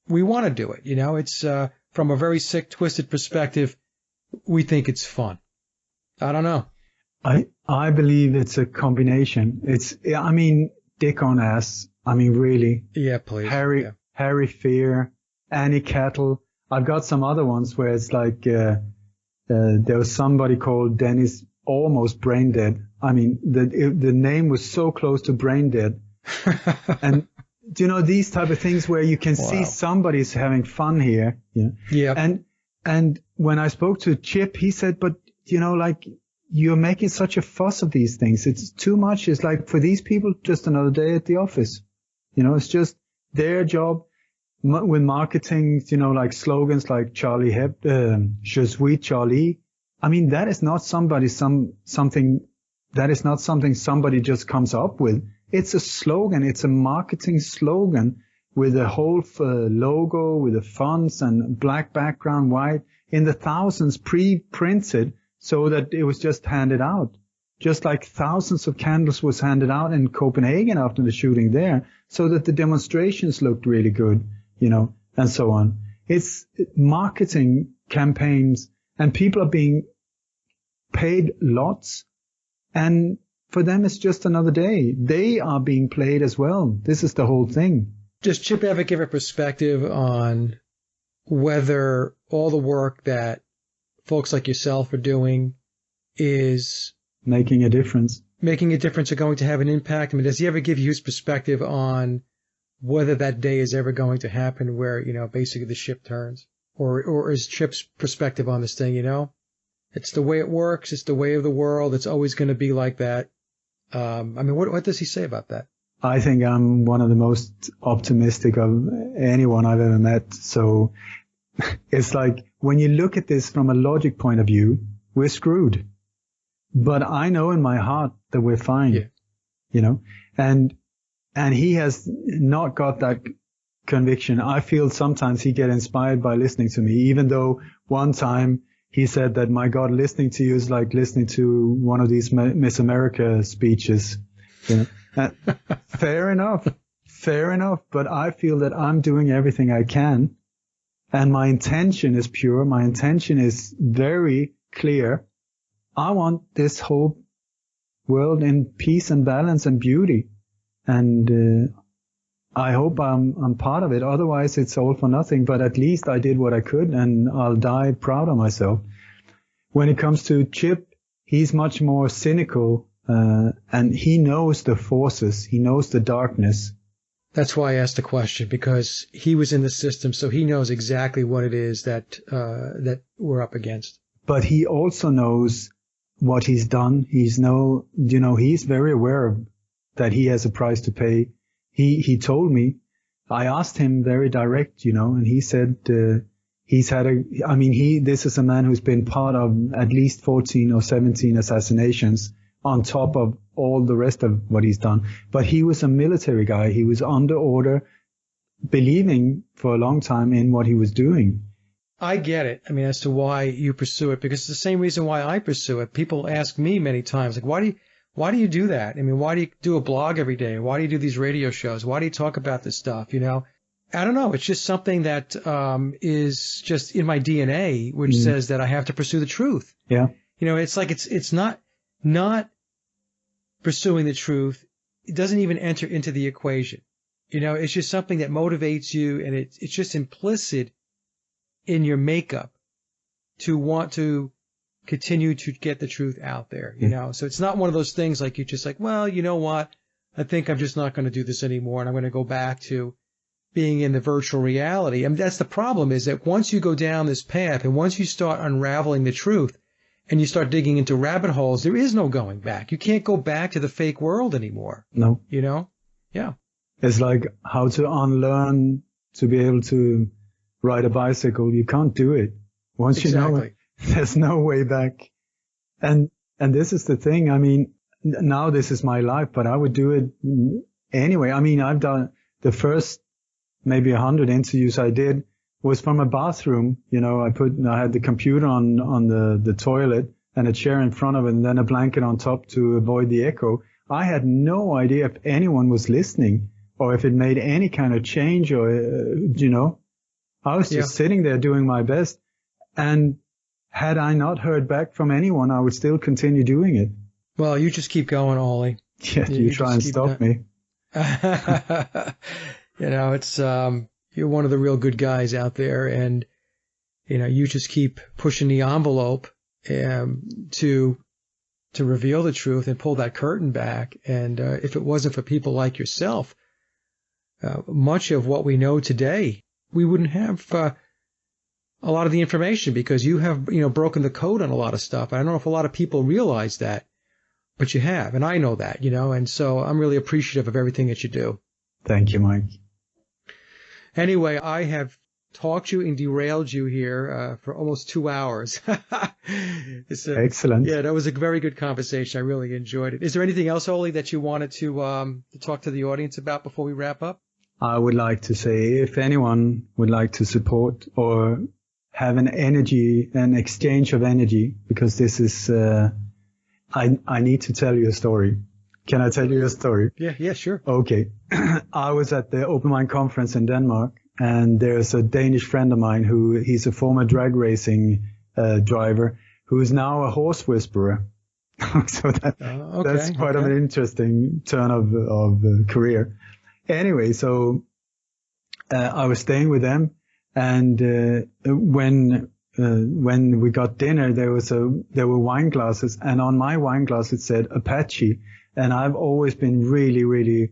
we want to do it? It's from a very sick, twisted perspective, we think it's fun. I don't know. I believe it's a combination. Dick on ass. Really. Yeah, please. Harry Fear, Annie Cattle. I've got some other ones where it's like, there was somebody called Dennis, almost brain dead. The name was so close to brain dead. And, these type of things where you can see somebody's having fun here. Yeah. And when I spoke to Chip, he said, but, you're making such a fuss of these things. It's too much. It's like, for these people, just another day at the office. It's just their job with marketing, like slogans like Charlie Je suis Charlie. That is not something somebody just comes up with. It's a slogan. It's a marketing slogan with a whole logo, with the fonts and black background, white, in the thousands pre-printed, so that it was just handed out. Just like thousands of candles was handed out in Copenhagen after the shooting there, so that the demonstrations looked really good, and so on. It's marketing campaigns, and people are being paid lots, and for them it's just another day. They are being played as well. This is the whole thing. Does Chip ever give a perspective on whether all the work that folks like yourself are doing is making a difference or going to have an impact? Does he ever give you his perspective on whether that day is ever going to happen where, basically the ship turns? Or is Chip's perspective on this thing, it's the way it works. It's the way of the world. It's always going to be like that. What does he say about that? I think I'm one of the most optimistic of anyone I've ever met. So it's like, when you look at this from a logic point of view, we're screwed. But I know in my heart that we're fine, and he has not got that conviction. I feel sometimes he gets inspired by listening to me, even though one time he said that, my God, listening to you is like listening to one of these Miss America speeches. Fair enough. But I feel that I'm doing everything I can. And my intention is pure. My intention is very clear. I want this whole world in peace and balance and beauty. And I hope I'm part of it. Otherwise, it's all for nothing. But at least I did what I could, and I'll die proud of myself. When it comes to Chip, he's much more cynical, and he knows the forces. He knows the darkness. That's why I asked the question, because he was in the system, so he knows exactly what it is that we're up against. But he also knows what he's done. He's very aware of that he has a price to pay. He told me, I asked him very direct, and he said this is a man who's been part of at least 14 or 17 assassinations on top of all the rest of what he's done. But he was a military guy. He was under order, believing for a long time in what he was doing. I get it. I mean, as to why you pursue it, because it's the same reason why I pursue it. People ask me many times, like, why do you do that? I mean, why do you do a blog every day? Why do you do these radio shows? Why do you talk about this stuff? You know, I don't know. It's just something that is just in my DNA, which says that I have to pursue the truth. Yeah. You know, it's like it's not pursuing the truth. It doesn't even enter into the equation. You know, it's just something that motivates you, and it's just implicit in your makeup to want to continue to get the truth out there, you know? So it's not one of those things like you're just like, well, you know what? I think I'm just not going to do this anymore, and I'm going to go back to being in the virtual reality. I mean, that's the problem, is that once you go down this path and once you start unraveling the truth and you start digging into rabbit holes, there is no going back. You can't go back to the fake world anymore. No. You know? Yeah. It's like how to unlearn to be able to ride a bicycle. You can't do it. Once you know it, there's no way back. And this is the thing. I mean, now this is my life, but I would do it anyway. I mean, I've done the first maybe 100 interviews I did was from a bathroom. You know, I had the computer on the toilet and a chair in front of it and then a blanket on top to avoid the echo. I had no idea if anyone was listening or if it made any kind of change or, you know, I was just sitting there doing my best. And had I not heard back from anyone, I would still continue doing it. Well, you just keep going, Ole. Yeah, you try and stop me. You know, it's you're one of the real good guys out there, and you know, you just keep pushing the envelope to reveal the truth and pull that curtain back. And if it wasn't for people like yourself, much of what we know today, we wouldn't have a lot of the information, because you have, you know, broken the code on a lot of stuff. I don't know if a lot of people realize that, but you have, and I know that, you know, and so I'm really appreciative of everything that you do. Thank you, Mike. Anyway, I have talked you and derailed you here for almost 2 hours. Excellent. Yeah, that was a very good conversation. I really enjoyed it. Is there anything else, Ole, that you wanted to talk to the audience about before we wrap up? I would like to say, if anyone would like to support or have an exchange of energy, because this is, I need to tell you a story. Can I tell you a story? Yeah, sure. Okay. I was at the Open Mind Conference in Denmark, and there's a Danish friend of mine he's a former drag racing driver who is now a horse whisperer. So that's quite an interesting turn of career. Anyway, so I was staying with them, and when we got dinner, there were wine glasses, and on my wine glass it said Apache, and I've always been really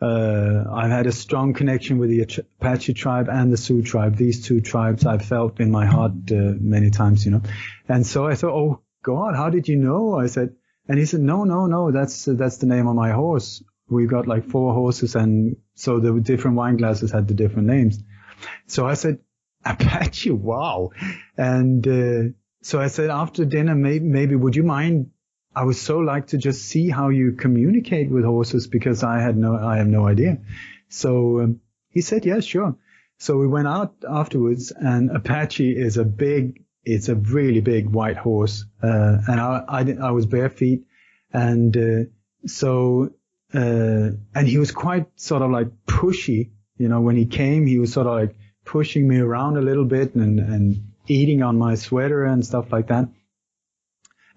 I've had a strong connection with the Apache tribe and the Sioux tribe. These two tribes I've felt in my heart many times, you know. And so I thought, oh God, how did you know? I said, and he said, no, that's the name of my horse. We got like 4 horses, and so the different wine glasses had the different names. So I said, Apache, wow. And so I said, after dinner, maybe would you mind? I would so like to just see how you communicate with horses, because I have no idea. So he said, yeah, sure. So we went out afterwards, and Apache is it's a really big white horse. And I was bare feet, and and he was quite sort of like pushy, you know. When he came, he was sort of like pushing me around a little bit and eating on my sweater and stuff like that.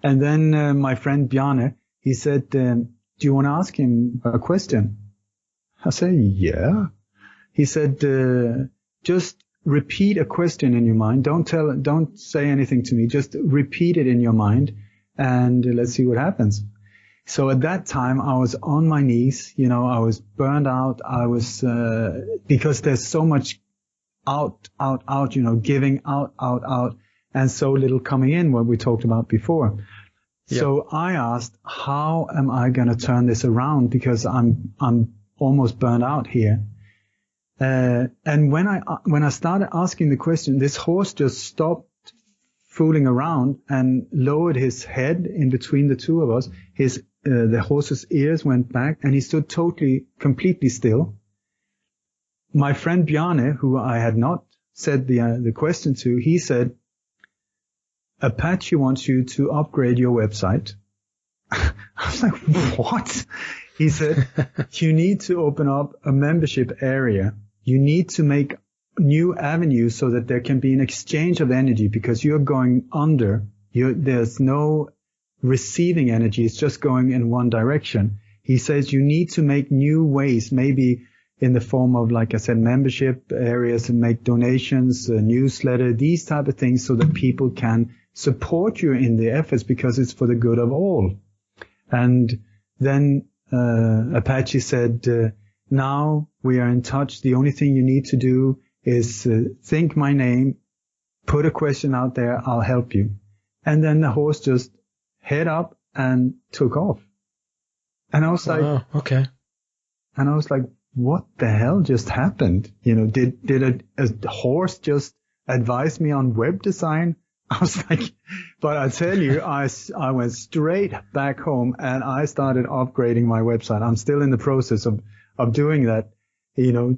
And then my friend Bjarne, he said, do you want to ask him a question? I said, yeah. He said, just repeat a question in your mind. Don't say anything to me. Just repeat it in your mind, and let's see what happens. So at that time, I was on my knees, you know, I was burned out. I was, because there's so much out, you know, giving out, and so little coming in, what we talked about before. Yep. So I asked, how am I going to turn this around? Because I'm almost burned out here. And when I started asking the question, this horse just stopped fooling around and lowered his head in between the two of us. His the horse's ears went back and he stood completely still. My friend Bjarne, who I had not said the question to, he said, Apache wants you to upgrade your website. I was like, what? He said, you need to open up a membership area. You need to make new avenues so that there can be an exchange of energy, because you're going under. There's no receiving energy. It's just going in one direction. He says you need to make new ways, maybe in the form of, like I said, membership areas, and make donations, a newsletter, these type of things, so that people can support you in the efforts, because it's for the good of all. And then Apache said, now we are in touch. The only thing you need to do is think my name, put a question out there, I'll help you. And then the horse just head up and took off. And I was like, oh, okay. And I was like, what the hell just happened? You know, did a horse just advise me on web design? I was like, but I tell you, I went straight back home and I started upgrading my website. I'm still in the process of doing that, you know,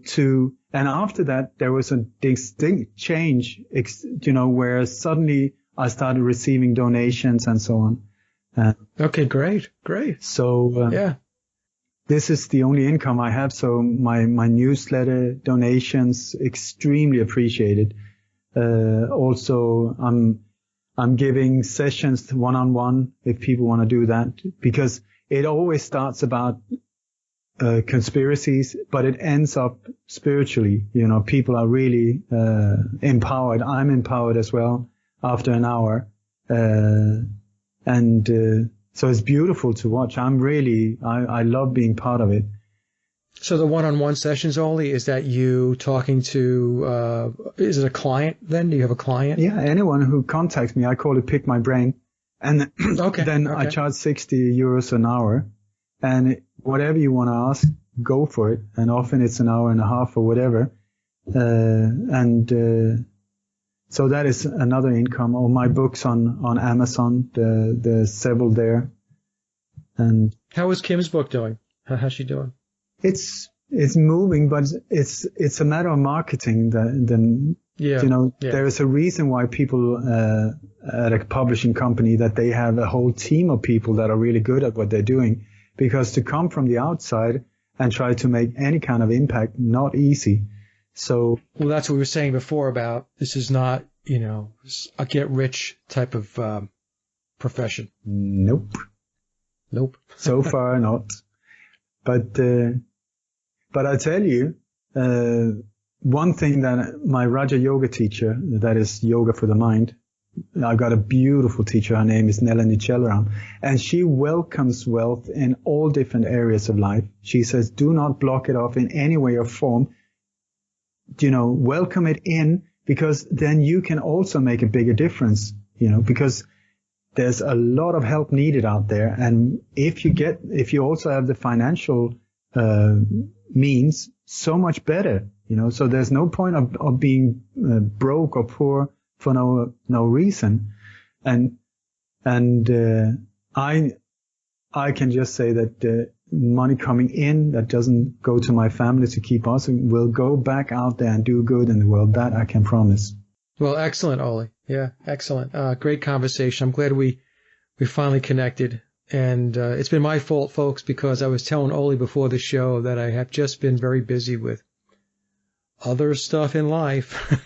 and after that, there was a distinct change, you know, where suddenly I started receiving donations and so on. Okay, great. So, yeah. This is the only income I have. So my newsletter donations, extremely appreciated. Also, I'm giving sessions one-on-one if people want to do that, because it always starts about conspiracies, but it ends up spiritually. You know, people are really empowered. I'm empowered as well after an hour. So it's beautiful to watch. I love being part of it. So the one-on-one sessions, Ole, is that you talking to, is it a client then? Do you have a client? Yeah, anyone who contacts me, I call it Pick My Brain. And okay. I charge 60 euros an hour. And whatever you want to ask, go for it. And often it's an hour and a half or whatever. So that is another income. Or my books on Amazon, there's several there. And how is Kim's book doing? How's she doing? It's moving, but it's a matter of marketing. There is a reason why people at a publishing company, that they have a whole team of people that are really good at what they're doing, because to come from the outside and try to make any kind of impact, not easy. So, well, that's what we were saying before about this is not, you know, a get rich type of profession. Nope. So far not. But I tell you, one thing that my Raja Yoga teacher, that is yoga for the mind, I've got a beautiful teacher. Her name is Nelani Chelram, and she welcomes wealth in all different areas of life. She says, do not block it off in any way or form. You know, welcome it in, because then you can also make a bigger difference, you know, because there's a lot of help needed out there. And if you also have the financial means, so much better, you know, so there's no point of being broke or poor for no reason. And I can just say that money coming in that doesn't go to my family to keep us will go back out there and do good in the world. That I can promise. Well, excellent, Ole. Yeah, excellent. Great conversation. I'm glad we finally connected. And it's been my fault, folks, because I was telling Ole before the show that I have just been very busy with other stuff in life.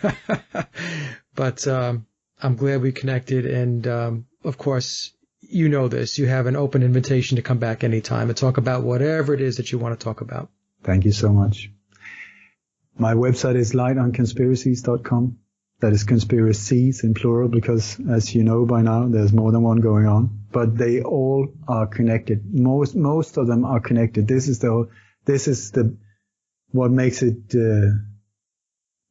But I'm glad we connected. And, of course, you know this. You have an open invitation to come back anytime and talk about whatever it is that you want to talk about. Thank you so much. My website is lightonconspiracies.com. That is conspiracies in plural, because as you know by now, there's more than one going on, but they all are connected. Most of them are connected. This is what makes it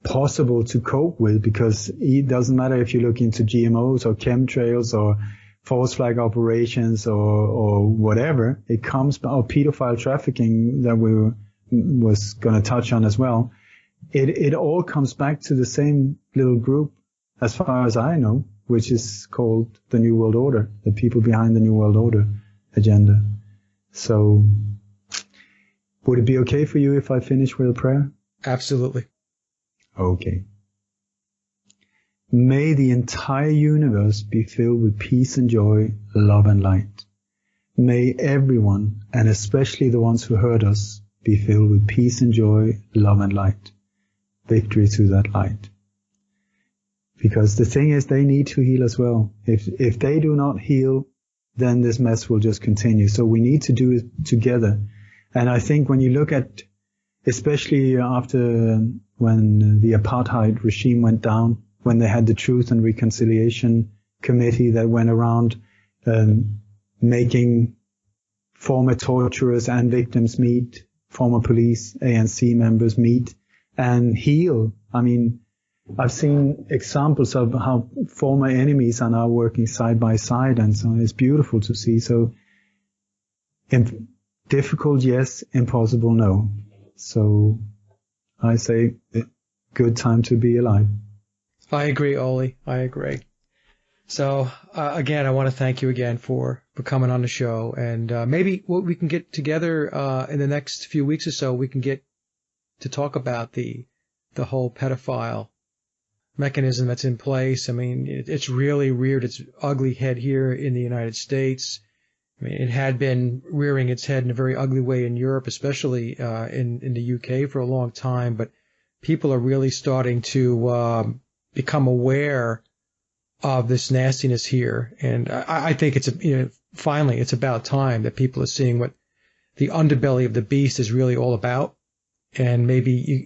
possible to cope with, because it doesn't matter if you look into GMOs or chemtrails or false flag operations or whatever. It comes, or pedophile trafficking that we was going to touch on as well. It all comes back to the same little group, as far as I know, which is called the New World Order, the people behind the New World Order agenda. So would it be okay for you if I finish with a prayer? Absolutely. Okay. May the entire universe be filled with peace and joy, love and light. May everyone, and especially the ones who hurt us, be filled with peace and joy, love and light. Victory to that light. Because the thing is, they need to heal as well. If they do not heal, then this mess will just continue. So we need to do it together. And I think when you look at, especially after when the apartheid regime went down, when they had the Truth and Reconciliation Committee that went around making former torturers and victims meet, former police, ANC members meet and heal. I mean, I've seen examples of how former enemies are now working side by side, and so it's beautiful to see. So difficult, yes. Impossible, no. So I say good time to be alive. I agree, Ole. I agree. So, again, I want to thank you again for coming on the show. And maybe what we can get together in the next few weeks or so, we can get to talk about the whole pedophile mechanism that's in place. I mean, it's really reared its ugly head here in the United States. I mean, it had been rearing its head in a very ugly way in Europe, especially in the UK for a long time. But people are really starting to become aware of this nastiness here. And I think it's, finally, it's about time that people are seeing what the underbelly of the beast is really all about. And maybe,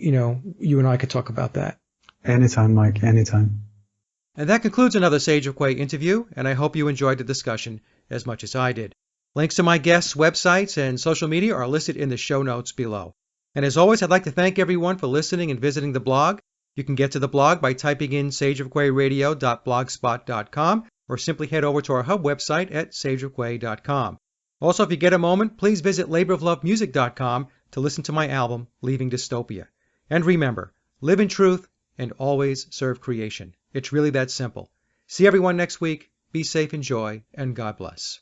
you and I could talk about that. Anytime, Mike, anytime. And that concludes another Sage of Quay interview, and I hope you enjoyed the discussion as much as I did. Links to my guests' websites and social media are listed in the show notes below. And as always, I'd like to thank everyone for listening and visiting the blog. You can get to the blog by typing in sageofquayradio.blogspot.com or simply head over to our hub website at sageofquay.com. Also, if you get a moment, please visit laboroflovemusic.com to listen to my album, Leaving Dystopia. And remember, live in truth and always serve creation. It's really that simple. See everyone next week. Be safe, enjoy, and God bless.